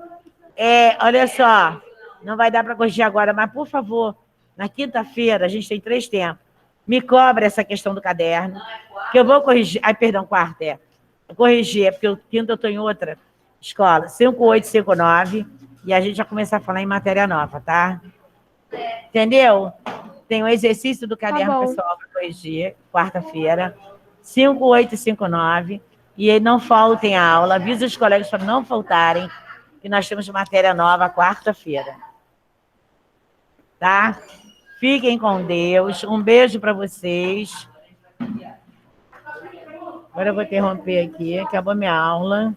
Olha só, não vai dar para corrigir agora, mas, por favor, na quinta-feira, a gente tem 3 tempos. Me cobra essa questão do caderno, que eu vou corrigir. Ai, perdão, quarta, corrigir, porque quinta eu estou em outra escola. 5859, e a gente vai começar a falar em matéria nova, tá? Entendeu? Tem um exercício do caderno pessoal para corrigir, quarta-feira. 5859, e aí não faltem a aula, avisa os colegas para não faltarem, que nós temos matéria nova quarta-feira. Tá? Fiquem com Deus, um beijo para vocês. Agora eu vou interromper aqui, acabou minha aula.